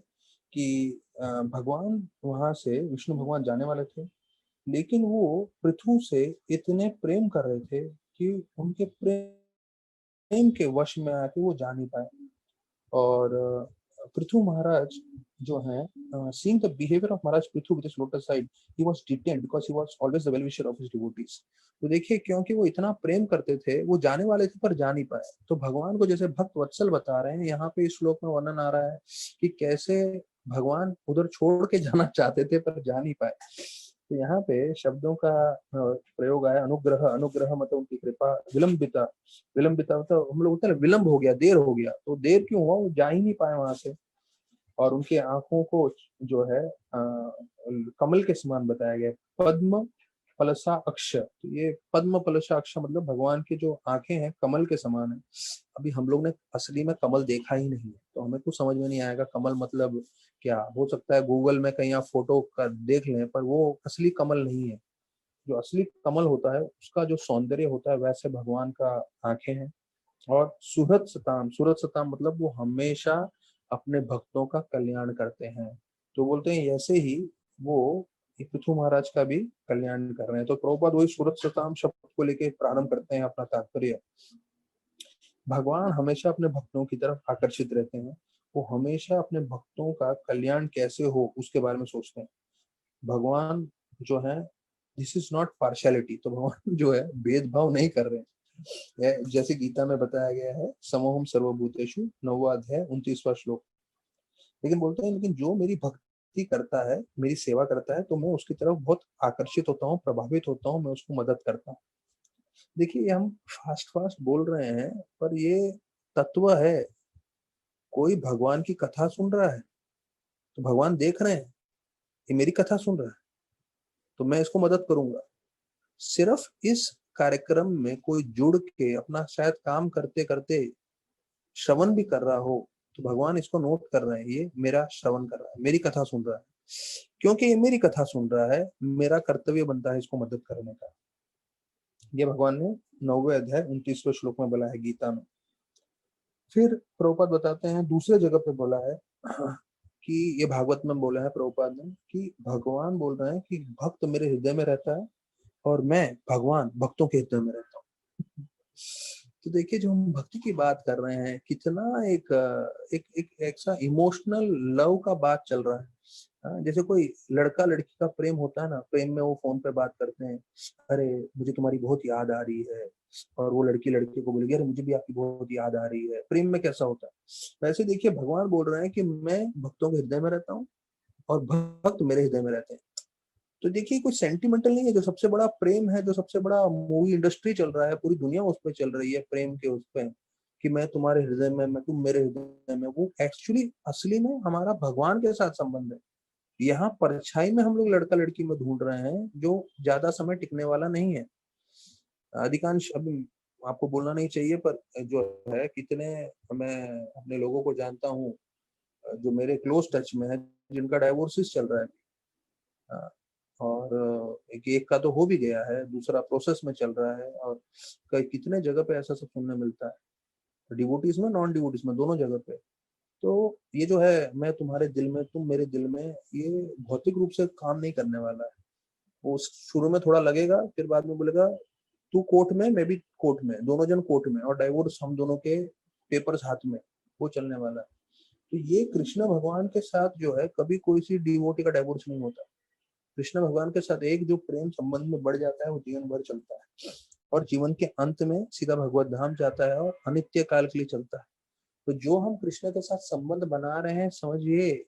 कि भगवान वहां से विष्णु भगवान जाने वाले थे, लेकिन वो पृथु से इतने प्रेम कर रहे थे कि उनके प्रेम के वश में आके वो जा नहीं पाए। और पृथु महाराज जो है, seeing the behavior of Maharaj Prithu with his lotus side, he was detained because he was always the well-wisher of his devotees. तो देखिए, क्योंकि वो इतना प्रेम करते थे, वो जाने वाले थे पर जा नहीं पाए। तो भगवान को जैसे भक्त वत्सल बता रहे हैं, यहाँ पे इस श्लोक में वर्णन आ रहा है कि कैसे भगवान उधर छोड़ के जाना चाहते थे पर जा नहीं पाए। तो यहाँ पे शब्दों का प्रयोग आया, अनुग्रह। अनुग्रह मतलब उनकी कृपा। विलंबिता, विलंबिता मतलब हम लोग बोलते हैं विलंब हो गया, देर हो गया। तो देर क्यों हुआ? वो जा ही नहीं पाए वहां से। और उनके आंखों को जो है कमल के समान बताया गया। पद्म फलसा अक्ष, तो ये पद्म फलसा अक्ष मतलब भगवान की जो आंखें हैं कमल के समान है। अभी हम लोग ने असली में कमल देखा ही नहीं है, तो हमें कुछ समझ में नहीं आएगा कमल मतलब क्या। हो सकता है गूगल में कहीं आप फोटो का देख लें, पर वो असली कमल नहीं है। जो असली कमल होता है उसका जो सौंदर्य होता है, वैसे भगवान का आंखें हैं। और सुहृत सताम, सुहृत सताम मतलब वो हमेशा अपने भक्तों का कल्याण करते हैं। तो बोलते हैं ऐसे ही वो पृथु महाराज का भी कल्याण कर रहे हैं। तो प्रभुपाद वही सुहृत सताम शब्द को लेके प्रारंभ करते हैं अपना तात्पर्य। भगवान हमेशा अपने भक्तों की तरफ आकर्षित रहते हैं। वो हमेशा अपने भक्तों का कल्याण कैसे हो उसके बारे में सोचते हैं। भगवान जो है, दिस इज नॉट पार्शियलिटी। तो भगवान जो है भेदभाव नहीं कर रहे हैं। जैसे गीता में बताया गया है, समोहम सर्वभूतेषु, 9वां अध्याय 29वां श्लोक। लेकिन बोलते हैं लेकिन जो मेरी भक्ति करता है, मेरी सेवा करता है, तो मैं उसकी तरफ बहुत आकर्षित होता हूँ, प्रभावित होता हूँ, मैं उसको मदद करता हूँ। देखिए, हम फास्ट फास्ट बोल रहे हैं, पर ये तत्व है। कोई भगवान की कथा सुन रहा है तो भगवान देख रहे हैं ये मेरी कथा सुन रहा है, तो मैं इसको मदद करूंगा। सिर्फ इस कार्यक्रम में कोई जुड़ के अपना शायद काम करते करते श्रवण भी कर रहा हो, तो भगवान इसको नोट कर रहे हैं, ये मेरा श्रवण कर रहा है, मेरी कथा सुन रहा है। क्योंकि ये मेरी कथा सुन रहा है, मेरा कर्तव्य बनता है इसको मदद करने का। ये भगवान ने 9वें अध्याय 29वें श्लोक में बोला है गीता में। फिर प्रभुपाद बताते हैं दूसरे जगह पे बोला है कि ये भागवत में बोला है प्रभुपाद ने कि भगवान बोल रहे हैं कि भक्त मेरे हृदय में रहता है और मैं भगवान भक्तों के हृदय में रहता हूँ। तो देखिए, जो हम भक्ति की बात कर रहे हैं, कितना एक ऐसा इमोशनल लव का बात चल रहा है। जैसे कोई लड़का लड़की का प्रेम होता है ना, प्रेम में वो फोन पे बात करते हैं, अरे मुझे तुम्हारी बहुत याद आ रही है। और वो लड़की लड़के को बोलेगी, अरे मुझे भी आपकी बहुत याद आ रही है। प्रेम में कैसा होता है, वैसे देखिए भगवान बोल रहे हैं कि मैं भक्तों के हृदय में रहता हूँ और भक्त मेरे हृदय में रहते हैं। तो देखिए, कोई सेंटिमेंटल नहीं है। जो सबसे बड़ा प्रेम है, जो सबसे बड़ा मूवी इंडस्ट्री चल रहा है, पूरी दुनिया उस पर चल रही है, प्रेम के उस पे, कि मैं तुम्हारे हृदय में, मैं तुम मेरे हृदय में, वो एक्चुअली असली में हमारा भगवान के साथ संबंध है। यहाँ परछाई में हम लोग लड़का लड़की में ढूंढ रहे हैं, जो ज्यादा समय टिकने वाला नहीं है। अधिकांश, अभी आपको बोलना नहीं चाहिए, पर जो है कितने मैं अपने लोगों को जानता हूँ जो मेरे क्लोज टच में है, जिनका डाइवोर्सिस चल रहा है। और एक का तो हो भी गया है, दूसरा प्रोसेस में चल रहा है, और कितने जगह पे ऐसा सब सुनने मिलता है। डिवोटीज में, नॉन डिवोटीज में, दोनों जगह पे। तो ये जो है मैं तुम्हारे दिल में, तुम मेरे दिल में, ये भौतिक रूप से काम नहीं करने वाला है। वो शुरू में थोड़ा लगेगा, फिर बाद में बोलेगा तू कोर्ट में, मैं भी कोर्ट में, दोनों जन कोर्ट में, और डाइवोर्स हम दोनों के पेपर्स हाथ में, वो चलने वाला है। तो ये कृष्ण भगवान के साथ जो है कभी कोई सी डिवोटी का डाइवोर्स नहीं होता। कृष्ण भगवान के साथ एक जो प्रेम संबंध में बढ़ जाता है वो जीवन भर चलता है, और जीवन के अंत में सीधा भगवत धाम जाता है और अनित्य काल के लिए चलता है। तो जो हम कृष्ण के साथ संबंध बना रहे हैं, समझिए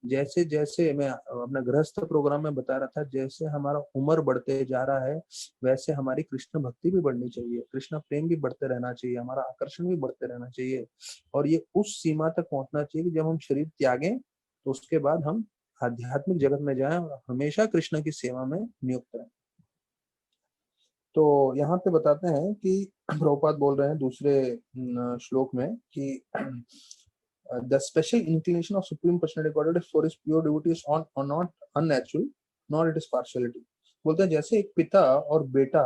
जैसे जैसे मैं अपना गृहस्थ प्रोग्राम में बता रहा था, जैसे हमारा उम्र बढ़ते जा रहा है वैसे हमारी कृष्ण भक्ति भी बढ़नी चाहिए, कृष्ण प्रेम भी बढ़ते रहना चाहिए, हमारा आकर्षण भी बढ़ते रहना चाहिए। और ये उस सीमा तक पहुंचना चाहिए कि जब हम शरीर त्यागें तो उसके बाद हम आध्यात्मिक जगत में जाएं और हमेशा कृष्ण की सेवा में नियुक्त रहें। तो यहाँ पे बताते हैं कि प्रभुपाद बोल रहे हैं दूसरे श्लोक में कि the special inclination of supreme personality godhead for his pure devotee is on not unnatural nor it is partiality। बोलते हैं जैसे एक पिता और बेटा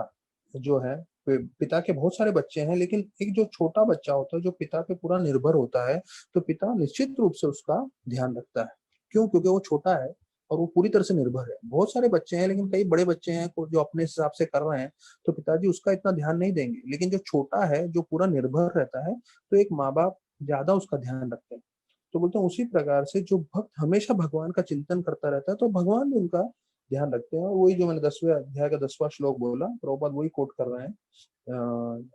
जो है, पिता के बहुत सारे बच्चे हैं लेकिन एक जो छोटा बच्चा होता है जो पिता पे पूरा निर्भर होता है, तो पिता निश्चित रूप से उसका ध्यान रखता है। क्यों? क्योंकि वो छोटा है और वो पूरी तरह से निर्भर है। बहुत सारे बच्चे हैं लेकिन कई बड़े बच्चे हैं जो अपने हिसाब से कर रहे हैं, तो पिताजी उसका इतना ध्यान नहीं देंगे। लेकिन जो छोटा है, जो पूरा निर्भर रहता है, तो एक माँ बाप ज्यादा उसका ध्यान रखते हैं। तो बोलते हैं उसी प्रकार से जो भक्त हमेशा भगवान का चिंतन करता रहता है, तो भगवान भी उनका ध्यान रखते हैं। और वही जो मैंने 10वें अध्याय का 10वां श्लोक बोला, प्रभुपाद वही कोट कर रहे हैं,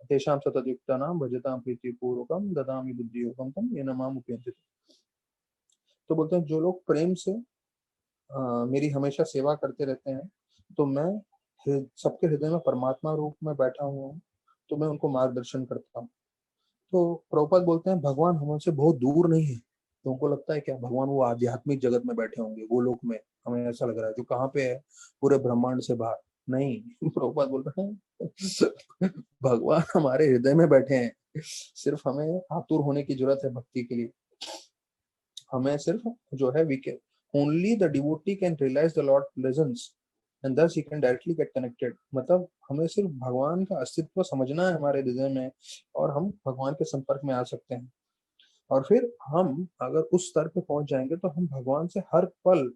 तेषां सततयुक्तानां भजतां प्रीतिपूर्वकं ददामि बुद्धियोगं तम येन माम् उपयन्ति। तो बोलते हैं जो लोग प्रेम से मेरी हमेशा सेवा करते रहते हैं, तो मैं सबके हृदय में परमात्मा रूप में बैठा हुआ हूँ, तो मैं उनको मार्गदर्शन करता हूँ। तो प्रभुपाद बोलते हैं भगवान हमसे बहुत दूर नहीं है। तो उनको लगता है क्या भगवान वो आध्यात्मिक जगत में बैठे होंगे, गोलोक में, हमें ऐसा लग रहा है, जो कहाँ पे है, पूरे ब्रह्मांड से बाहर नहीं। प्रभुपाद बोल रहे हैं भगवान हमारे हृदय में बैठे हैं, सिर्फ हमें आतुर होने की जरूरत है भक्ति के लिए। हमें सिर्फ जो है we can only the devotee can realise the lord presence and thus he can directly get connected। मतलब हमें सिर्फ भगवान का अस्तित्व समझना है हमारे हृदय में, और हम भगवान के संपर्क में आ सकते हैं। और फिर हम अगर उस स्तर पे पहुंच जाएंगे तो हम भगवान से हर पल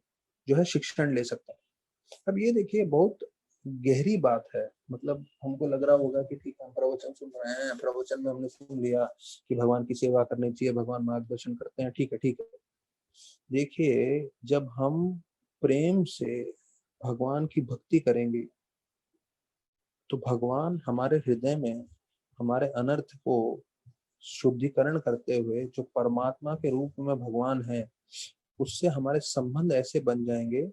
जो है शिक्षण ले सकते हैं। अब ये देखिए बहुत गहरी बात है। मतलब हमको लग रहा होगा कि ठीक है हम प्रवचन सुन रहे हैं, प्रवचन में हमने सुन लिया कि भगवान की सेवा करनी चाहिए, भगवान मार्गदर्शन करते हैं, ठीक है ठीक है। देखिए जब हम प्रेम से भगवान की भक्ति करेंगे तो भगवान हमारे हृदय में हमारे अनर्थ को शुद्धिकरण करते हुए जो परमात्मा के रूप में भगवान है, उससे हमारे संबंध ऐसे बन जाएंगे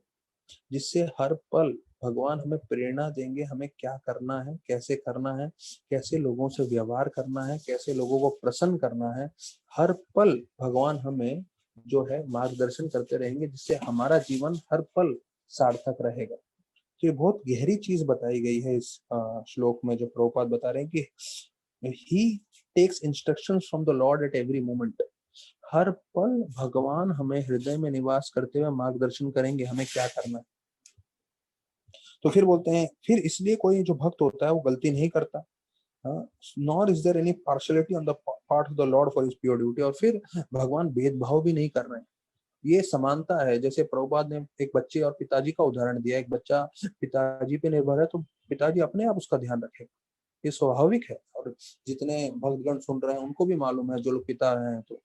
जिससे हर पल भगवान हमें प्रेरणा देंगे, हमें क्या करना है, कैसे करना है, कैसे लोगों से व्यवहार करना है, कैसे लोगों को प्रसन्न करना है। हर पल भगवान हमें जो है मार्गदर्शन करते रहेंगे, जिससे हमारा जीवन हर पल सार्थक रहेगा। तो ये बहुत गहरी चीज बताई गई है इस श्लोक में, जो प्रभुपाद बता रहे हैं कि he takes instructions from the lord at every moment. हर पल भगवान हमें हृदय में निवास करते हुए मार्गदर्शन करेंगे हमें क्या करना है। तो फिर बोलते हैं फिर इसलिए कोई जो भक्त होता है वो गलती नहीं करता, nor is there any partiality on the part of the lord for his pure duty. और फिर भगवान भेदभाव भी नहीं कर रहे हैं, ये समानता है। जैसे प्रभुपाद ने एक बच्चे और पिताजी का उदाहरण दिया, एक बच्चा पिताजी पे निर्भर है तो पिताजी अपने आप उसका ध्यान रखेगा, ये स्वाभाविक है। और जितने भक्तगण सुन रहे हैं उनको भी मालूम है, जो लोग पिता हैं, तो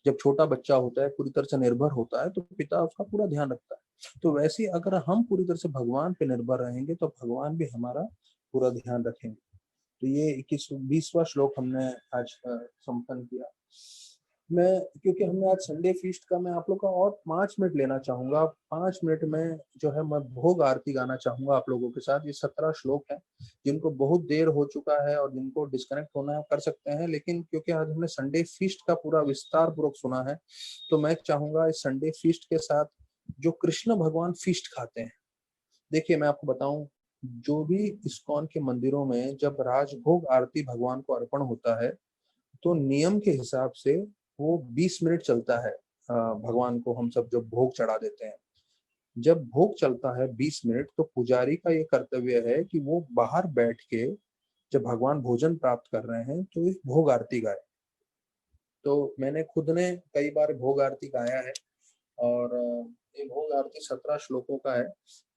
जब छोटा बच्चा होता है पूरी तरह से निर्भर होता है तो पिता उसका पूरा ध्यान रखता है। तो वैसे अगर हम पूरी तरह से भगवान पे निर्भर रहेंगे तो भगवान भी हमारा पूरा ध्यान रखेंगे। तो ये 21वां श्लोक हमने आज संपन्न किया। मैं क्योंकि हमने आज संडे फीस्ट का, मैं आप लोग का और 5 मिनट लेना चाहूंगा। 5 मिनट में जो है मैं भोग आरती गाना चाहूंगा आप लोगों के साथ। ये 17 श्लोक है, जिनको बहुत देर हो चुका है और जिनको डिस्कनेक्ट होना है कर सकते हैं, लेकिन क्योंकि आज हमने संडे फीस्ट का पूरा विस्तार पूर्वक सुना है, तो मैं चाहूंगा इस संडे फीस्ट के साथ जो कृष्ण भगवान फीस्ट खाते हैं। देखिए मैं आपको बताऊं, जो भी इस्कॉन के मंदिरों में जब राजभोग आरती भगवान को अर्पण होता है, तो नियम के हिसाब से वो 20 मिनट चलता है। भगवान को हम सब जब भोग चढ़ा देते हैं, जब भोग चलता है 20 मिनट, तो पुजारी का ये कर्तव्य है कि वो बाहर बैठ के जब भगवान भोजन प्राप्त कर रहे हैं तो एक भोग आरती गाए। तो मैंने खुद ने कई बार भोग आरती गाया है, और ये भोग आरती 17 श्लोकों का है।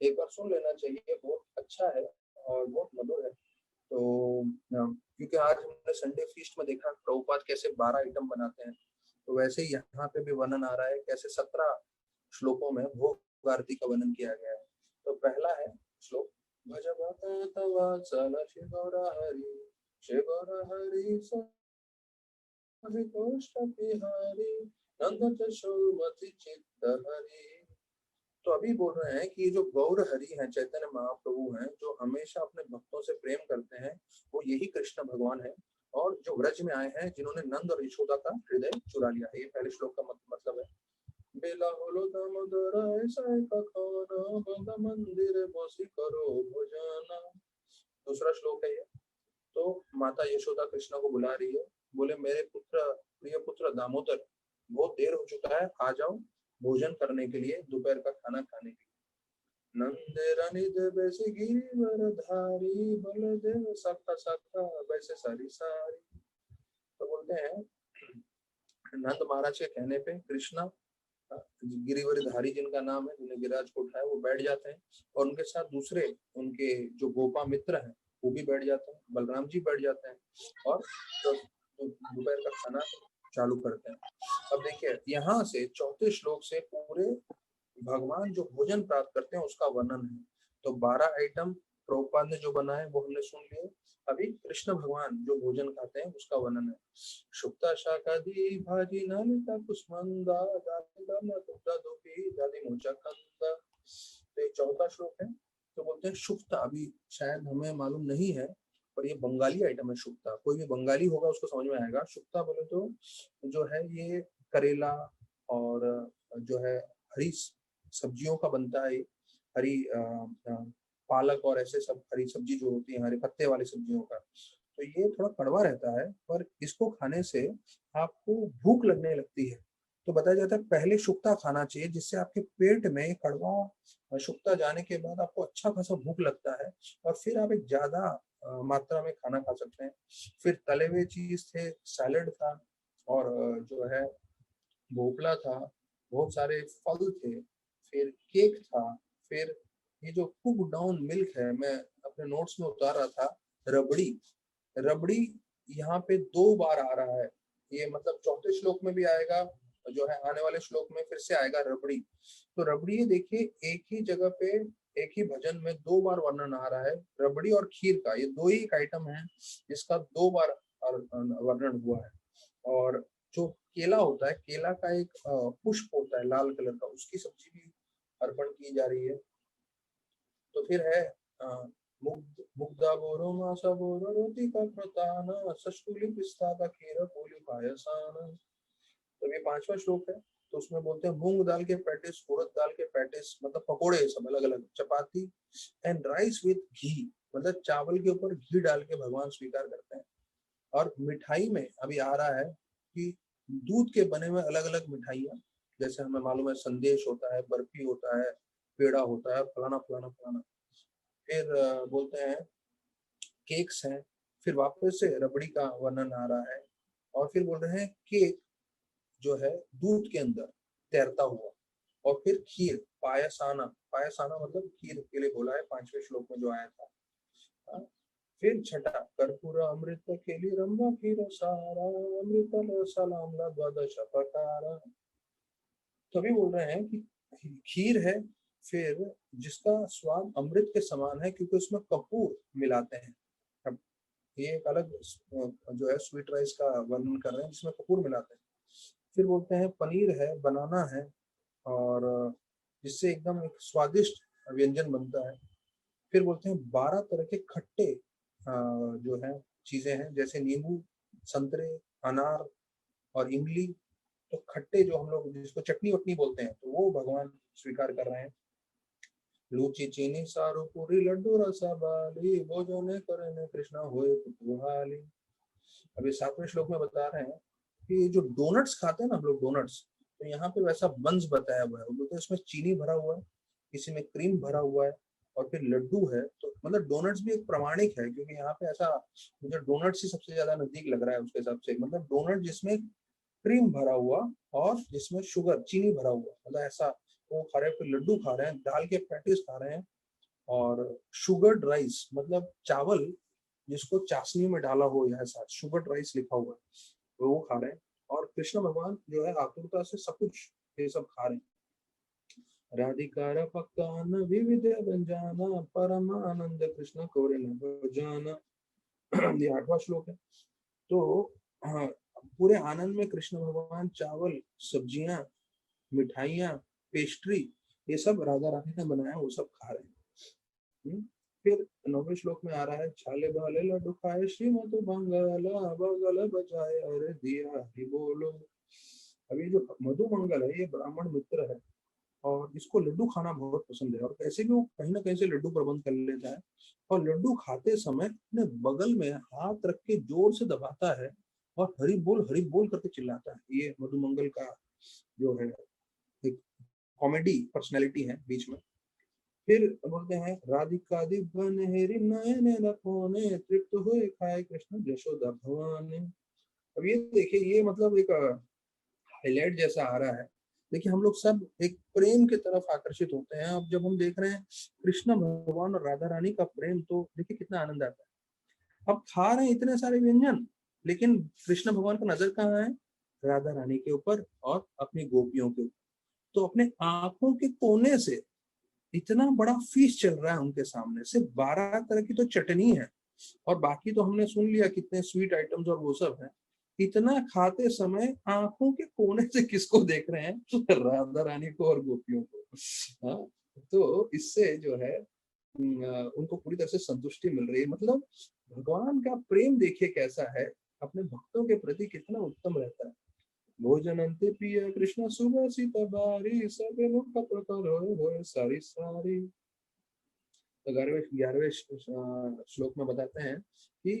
एक बार सुन लेना चाहिए, बहुत अच्छा है और बहुत मधुर है। तो क्योंकि आज हमने संडे फीस्ट में देखा प्रभुपाद कैसे 12 आइटम बनाते हैं, तो वैसे ही यहाँ पे भी वर्णन आ रहा है कैसे 17 श्लोकों में भोग आरती का वर्णन किया गया है। तो पहला है श्लोक, भज भक्त वत्सल श्री गौर हरि, श्री गौर हरि बिहारी, नंद यशोमति चित्त हरि। तो अभी बोल रहे हैं कि जो गौर हरि हैं, चैतन्य महाप्रभु हैं, जो हमेशा अपने भक्तों से प्रेम करते हैं, वो यही कृष्ण भगवान है, और जो व्रज में आए हैं, जिन्होंने नंद और यशोदा का हृदय चुरा लिया है। ये पहले श्लोक का मतलब है। बेला होलो दामोदर ऐसा खाना, बंद मंदिर बसी करो भोजना। दूसरा श्लोक है ये। तो माता यशोदा कृष्ण को बुला रही है, बोले मेरे पुत्र, प्रिय पुत्र दामोदर, बहुत देर हो चुका है, आ जाओ भोजन करने के लिए, दोपहर का खाना खाने के लिए। नंदे निध वैसे गिरिवर धारी, बलदेव सखा सखा वैसे सारी सारी। तो बोलते हैं नंद महाराज के कहने पे कृष्णा गिरिवर धारी जिनका नाम है, जिन्हें गिरिराज को उठाया, वो बैठ जाते हैं, और उनके साथ दूसरे उनके जो गोपा मित्र हैं वो भी बैठ जाते हैं, बलराम जी बैठ जाते हैं, और दोपहर का खाना चालू करते हैं। अब देखिए यहाँ से चौथे श्लोक से पूरे भगवान जो भोजन प्राप्त करते हैं उसका वर्णन है। तो 12 आइटम प्रभुपाद ने जो बनाए वो हमने सुन लिए। अभी कृष्ण भगवान जो भोजन खाते हैं उसका वर्णन है। शुक्ता शाकादी भाजी नलिता कुष्मंदा दालिका मतुक्ता दोपी दाली मोचा कंदा। तो एक चौथा श्लोक है। तो बोलते हैं शुक्ता, अभी शायद हमें मालूम नहीं है पर ये बंगाली आइटम है शुक्ता। कोई भी बंगाली होगा उसको समझ में आएगा। शुक्ता बोले तो जो है ये करेला और जो है हरी सब्जियों का बनता है, हरी पालक और ऐसे सब हरी सब्जी जो होती है, हरे पत्ते वाली सब्जियों का। तो ये थोड़ा कड़वा रहता है, पर इसको खाने से आपको भूख लगने लगती है। तो बताया जाता है पहले शुक्ता खाना चाहिए, जिससे आपके पेट में कड़वा शुक्ता जाने के बाद आपको अच्छा खासा भूख लगता है, और फिर आप एक ज्यादा मात्रा में खाना खा सकते हैं। फिर तले हुए चीज थे, सैलेड था, और जो है भोपला था, बहुत सारे फल थे, फिर केक था, फिर ये जो कुक डाउन मिल्क है, मैं अपने नोट्स में उतार रहा था, रबड़ी। रबड़ी यहाँ पे 2 बार आ रहा है, ये मतलब चौथे श्लोक में भी आएगा, जो है आने वाले श्लोक में फिर से आएगा रबड़ी। तो रबड़ी ये देखिए एक ही जगह पे एक ही भजन में 2 बार वर्णन आ रहा है, रबड़ी और खीर का। ये 2 ही एक आइटम है जिसका 2 बार वर्णन हुआ है। और जो केला होता है, केला का एक पुष्प होता है लाल कलर का, उसकी सब्जी भी अर्पण की जा रही है। तो फिर है मुग्धा बोरो मासा बोरो रोटी का प्रताना, सष्टुली पिस्ता का खीर पूली पायसाना। तो ये 5वां श्लोक है। तो उसमें बोलते हैं मूंग दाल के पैटिस, उड़द दाल के पैटिस, मतलब पकोड़े सब अलग अलग, चपाती एंड राइस विद घी, मतलब चावल के ऊपर घी डाल के भगवान स्वीकार करते हैं। और मिठाई में अभी आ रहा है कि दूध के बने हुए अलग अलग मिठाइयाँ, जैसे हमें मालूम है संदेश होता है, बर्फी होता है, पेड़ा होता है, फलाना फलाना फलाना। फिर बोलते हैं केक्स हैं। फिर वापस से रबड़ी का वर्णन आ रहा है, और फिर बोल रहे हैं केक जो है दूध के अंदर तैरता हुआ, और फिर खीर पायसाना, पायसाना मतलब खीर के लिए बोला है 5वें श्लोक में जो आया था। फिर छठा कर्पूर अमृत केली रंभा खीर सारा, अमृत सलाम द्वादश प्रकारा। तभी बोल रहे हैं कि खीर है, फिर जिसका स्वाद अमृत के समान है, क्योंकि उसमें कपूर मिलाते हैं। अब ये एक अलग जो है स्वीट राइस का वर्णन कर रहे हैं जिसमें कपूर मिलाते हैं। फिर बोलते हैं पनीर है, बनाना है, और जिससे एकदम एक स्वादिष्ट व्यंजन बनता है। फिर बोलते हैं 12 तरह के खट्टे जो है चीजें हैं, जैसे नींबू, संतरे, अनार और इमली। तो खट्टे जो हम लोग जिसको चटनी वटनी बोलते हैं, तो वो भगवान स्वीकार कर रहे हैं। लूची चीनी सारू पूरी लड्डू रसाबाली, भोजने करने कृष्णा होए कुतूहली। अभी 7वें श्लोक में बता रहे हैं कि जो डोनट्स खाते हैं ना हम लोग, डोनट्स, तो यहाँ पे वैसा बंस बताया हुआ है। वो बोलते हैं इसमें चीनी भरा हुआ है, किसी में क्रीम भरा हुआ है, और फिर लड्डू है। तो मतलब डोनट्स भी एक प्रामाणिक है, क्योंकि यहाँ पे ऐसा मुझे डोनट्स ही सबसे ज्यादा नजदीक लग रहा है उसके हिसाब से। मतलब डोनट जिसमें क्रीम भरा हुआ और जिसमें शुगर चीनी भरा हुआ, मतलब ऐसा वो खा रहे हैं, फिर लड्डू खा रहे हैं, दाल के पैटीज खा रहे हैं, और शुगर्ड राइस मतलब चावल जिसको चाशनी में डाला हो, या ऐसा शुगर्ड राइस लिखा हुआ है, तो वो खा रहे हैं। और कृष्ण भगवान जो है आतुरता से सब कुछ ये सब खा रहे हैं। राधिकार पक्कान विविध व्यंजना परम आनंद कृष्ण कोरे न भजाना। ये 8वां श्लोक है। तो हाँ, पूरे आनंद में कृष्ण भगवान चावल, सब्जियां, मिठाइयाँ, पेस्ट्री, ये सब राधा रानी ने बनाया, वो सब खा रहे हैं। फिर 9वें श्लोक में आ रहा है, छाले भाले लड्डू खाए श्रीमत मंगला बगल बजाए अरे दिया ही बोलो। अब ये जो मधु मंगल है, ये ब्राह्मण मित्र है और इसको लड्डू खाना बहुत पसंद है, और कैसे भी वो कहीं ना कहीं से लड्डू प्रबंध कर लेता है, और लड्डू खाते समय अपने बगल में हाथ रख के जोर से दबाता है और हरि बोल करके चिल्लाता है। ये मधुमंगल का जो है एक कॉमेडी पर्सनैलिटी है बीच में। फिर बोलते हैं, राधिका दिव्य हेरी नयन रखोने तृप्त हुए खाए कृष्ण यशोदा भवानी। अब ये देखिए, ये मतलब एक हाईलाइट जैसा आ रहा है। देखिए, हम लोग सब एक प्रेम की तरफ आकर्षित होते हैं। अब जब हम देख रहे हैं कृष्ण भगवान और राधा रानी का प्रेम, तो देखिए कितना आनंद आता है। अब खा रहे हैं इतने सारे व्यंजन, लेकिन कृष्ण भगवान का नजर कहाँ है? राधा रानी के ऊपर और अपनी गोपियों के ऊपर। तो अपने आंखों के कोने से इतना बड़ा फीस चल रहा है उनके सामने, सिर्फ 12 तरह की तो चटनी है, और बाकी तो हमने सुन लिया कितने स्वीट आइटम्स और वो सब है। इतना खाते समय आंखों के कोने से किसको देख रहे हैं? राधा रानी को और गोपियों को। हाँ, तो इससे जो है उनको पूरी तरह से संतुष्टि मिल रही है। मतलब भगवान का प्रेम देखिए कैसा है, अपने भक्तों के प्रति कितना उत्तम रहता है। भोजन अंते प्रिय कृष्ण सुबह सीता बारी सब मुख प्रकार हो सारी सारी। तो 11वें श्लोक में बताते हैं कि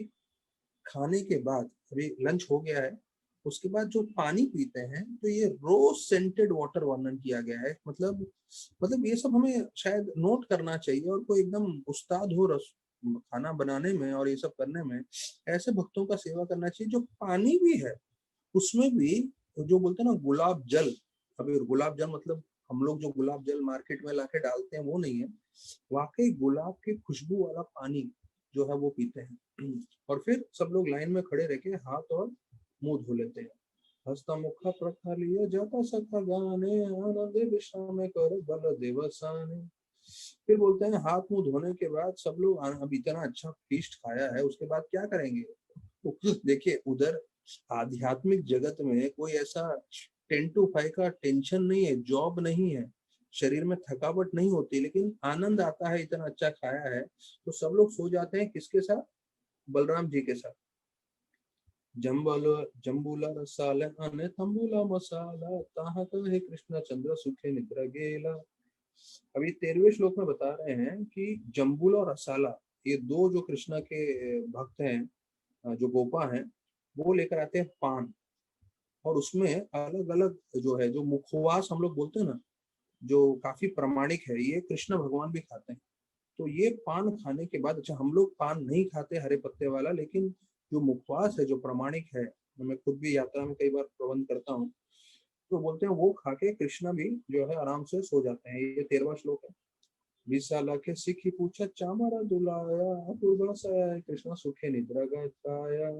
खाने के बाद, अभी लंच हो गया है, उसके बाद जो पानी पीते हैं, तो ये रोज सेंटेड वाटर वर्णन किया गया है। मतलब ये सब हमें शायद नोट करना चाहिए, और कोई एकदम उस्ताद हो रस खाना बनाने में और ये सब करने में, ऐसे भक्तों का सेवा करना चाहिए। जो पानी भी है उसमें भी जो बोलते हैं ना गुलाब जल, अभी गुलाब जल मतलब हम लोग जो गुलाब जल मार्केट में लाके डालते हैं वो नहीं है, वाकई गुलाब की खुशबू वाला पानी जो है वो पीते हैं। और फिर सब लोग लाइन में खड़े रह के हाथ और मुंह धो लेते हैं। हस्ता मुखा प्रखालिया जाता सखा गाने आनंद विश्राम कर बल देवसाने। फिर बोलते हैं हाथ मुंह धोने के बाद सब लोग अब इतना अच्छा फीस्ट खाया है, उसके बाद क्या करेंगे? देखिए, उधर आध्यात्मिक जगत में कोई ऐसा 10 to 5 का टेंशन नहीं है, जॉब नहीं है, शरीर में थकावट नहीं होती, लेकिन आनंद आता है, इतना अच्छा खाया है। तो सब लोग सो जाते हैं किसके साथ? बलराम जी के साथ। जम्बूला रसाल अने तंबूला मसाला ताहा कहे कृष्ण चंद्र सुखे निद्रा गेला। अभी 13वें श्लोक में बता रहे हैं कि जम्बूला और रसाला, ये दो जो कृष्ण के भक्त हैं, जो गोपा हैं, वो लेकर आते हैं पान, और उसमें अलग अलग जो है, जो मुखवास हम लोग बोलते हैं ना, जो काफी प्रामाणिक है, ये कृष्ण भगवान भी खाते हैं। तो ये पान खाने के बाद, अच्छा हम लोग पान नहीं खाते हरे पत्ते वाला, लेकिन जो मुखवास है, जो प्रामाणिक है, मैं खुद भी यात्रा में कई बार प्रबंध करता हूँ, तो बोलते हैं वो खा के कृष्णा भी जो है आराम से सो जाते हैं। ये 13वां श्लोक है। विशाला के सिखी पूछा चामरा दुलाया पूर्वा साया कृष्णा सुखे निद्रा गाया।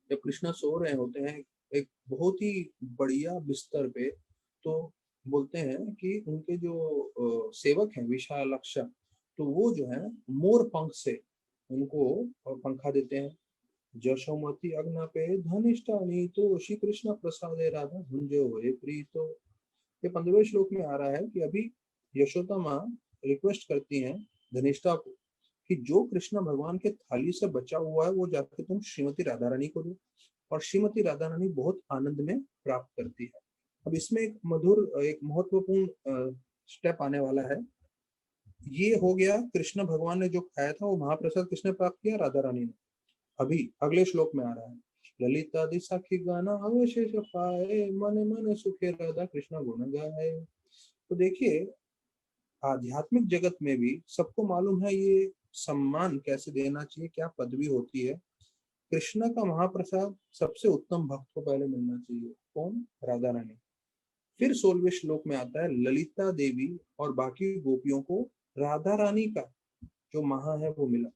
जब कृष्णा सो रहे होते हैं एक बहुत ही बढ़िया बिस्तर पे, तो बोलते हैं कि उनके जो सेवक हैं विशालाक्ष, तो वो जो है मोर पंख से उनको पंखा देते हैं। जशोमती अग्ना पे धनिष्ठा तो श्री कृष्ण प्रसादे राधा भुंजे हुए प्रीतो। ये 15वें श्लोक में आ रहा है कि अभी यशोदा माँ रिक्वेस्ट करती हैं धनिष्ठा को कि जो कृष्ण भगवान के थाली से बचा हुआ है वो जाके तुम श्रीमती राधा रानी को दो, और श्रीमती राधा रानी बहुत आनंद में प्राप्त करती है। अब इसमें एक मधुर, एक महत्वपूर्ण स्टेप आने वाला है। ये हो गया कृष्ण भगवान ने जो खाया था वो महाप्रसाद किसने प्राप्त किया? राधा रानी ने। अभी अगले श्लोक में आ रहा है, ललिता दिशाखी गाना अवशेष पाए मन मन सुखे राधा कृष्ण गुण गाए। तो देखिए, आध्यात्मिक जगत में भी सबको मालूम है ये सम्मान कैसे देना चाहिए, क्या पदवी होती है। कृष्ण का महाप्रसाद सबसे उत्तम भक्त को पहले मिलना चाहिए। कौन? राधा रानी। फिर 16वें श्लोक में आता है ललिता देवी और बाकी गोपियों को राधा रानी का जो महा है वो मिला,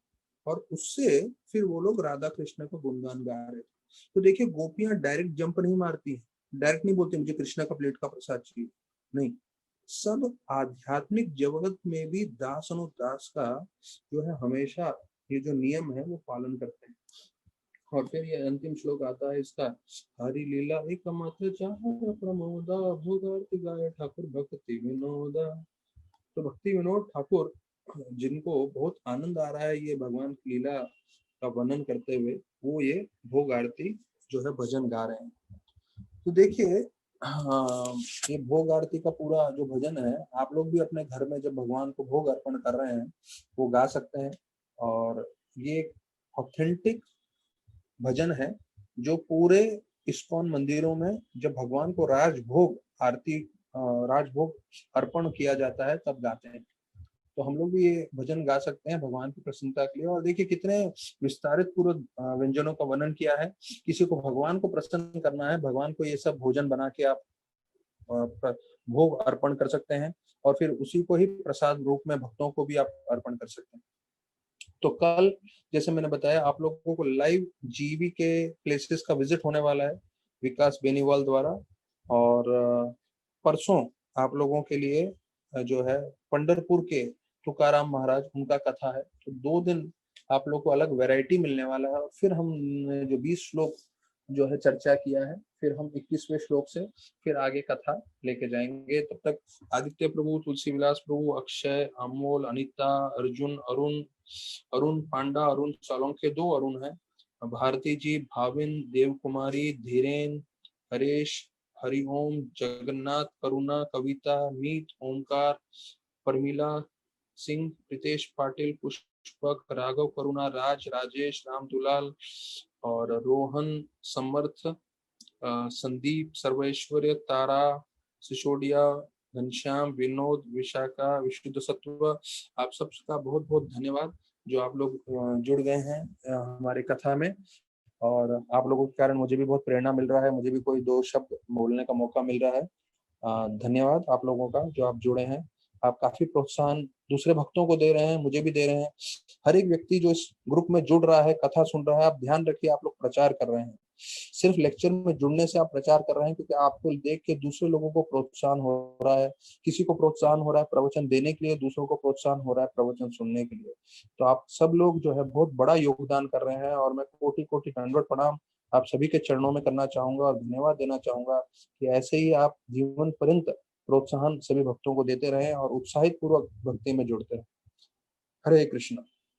और उससे फिर वो लोग राधा कृष्ण का गुणगान गा रहे थे। तो देखिए, गोपियां डायरेक्ट जंप नहीं मारती है, डायरेक्ट नहीं बोलती मुझे कृष्ण का प्लेट का प्रसाद चाहिए, नहीं। सब आध्यात्मिक जगत में भी दास अनुदास का जो है हमेशा ये जो नियम है वो पालन करते हैं। और फिर ये अंतिम श्लोक आता है इसका, हरि लीला एक मत चाह प्रमोदा भोगार्ति गाय ठाकुर भक्ति विनोदा। तो भक्ति विनोद ठाकुर जिनको बहुत आनंद आ रहा है ये भगवान की लीला का वर्णन करते हुए, वो ये भोग आरती जो है भजन गा रहे हैं। तो देखिए, हाँ, ये भोग आरती का पूरा जो भजन है, आप लोग भी अपने घर में जब भगवान को भोग अर्पण कर रहे हैं वो गा सकते हैं। और ये एक ऑथेंटिक भजन है जो पूरे इस्कॉन मंदिरों में जब भगवान को राजभोग आरती राजभोग अर्पण किया जाता है तब गाते हैं। तो हम लोग भी ये भजन गा सकते हैं भगवान की प्रसन्नता के लिए। और देखिए कितने विस्तारित पूर्व व्यंजनों का वर्णन किया है। किसी को भगवान को प्रसन्न करना है, भगवान को ये सब भोजन बना के आप भोग अर्पण कर सकते हैं, और फिर उसी को ही प्रसाद रूप में भक्तों को भी आप अर्पण कर सकते हैं। तो कल जैसे मैंने बताया आप लोगों को लाइव जीवी के प्लेसेस का विजिट होने वाला है विकास बेनीवाल द्वारा। और परसों आप लोगों के लिए जो है पंढरपुर के तुकाराम महाराज उनका कथा है। तो 2 दिन आप लोग को अलग वैरायटी मिलने वाला है। और फिर हम जो 20 श्लोक जो है चर्चा किया है, फिर हम 21वें श्लोक से फिर आगे कथा लेके जाएंगे। तब तक आदित्य प्रभु, तुलसी विलास प्रभु, अक्षय, अमोल, अनिता, अर्जुन, अरुण, अरुण पांडा, अरुण सोलंकी, 2 अरुण है, भारती जी, भाविन, देव कुमारी, धीरेन, हरेश, हरिओम, जगन्नाथ, करुणा, कविता, मीत, ओमकार, परमिला सिंह, प्रीतेश पाटिल, पुष्पक, राघव, करुणा, राज, राजेश, राम दुलाल और रोहन, समर्थ, संदीप, सर्वेश्वर्य, तारा, सिसोदिया, घनश्याम, विनोद, विशाखा, विशुद्ध सत्व, आप सबका बहुत बहुत धन्यवाद जो आप लोग जुड़ गए हैं हमारे कथा में। और आप लोगों के कारण मुझे भी बहुत प्रेरणा मिल रहा है, मुझे भी कोई 2 शब्द बोलने का मौका मिल रहा है। धन्यवाद आप लोगों का जो आप जुड़े हैं। आप काफी प्रोत्साहन दूसरे भक्तों को दे रहे हैं, मुझे भी दे रहे हैं। हर एक व्यक्ति जो इस ग्रुप में जुड़ रहा है, कथा सुन रहा है, आप ध्यान रखिए आप लोग प्रचार कर रहे हैं। सिर्फ लेक्चर में जुड़ने से आप प्रचार कर रहे हैं, क्योंकि आपको देख के दूसरे लोगों को प्रोत्साहन हो रहा है। किसी को प्रोत्साहन हो रहा है प्रवचन देने के लिए, दूसरों को प्रोत्साहन हो रहा है प्रवचन सुनने के लिए। तो आप सब लोग जो है बहुत बड़ा योगदान कर रहे हैं, और मैं कोटि कोटि दंडवत प्रणाम आप सभी के चरणों में करना चाहूंगा और धन्यवाद देना चाहूंगा कि ऐसे ही आप जीवन पर्यंत प्रोत्साहन सभी भक्तों को देते रहें और उत्साहित पूर्वक भक्ति में जुड़ते रहें। हरे कृष्ण।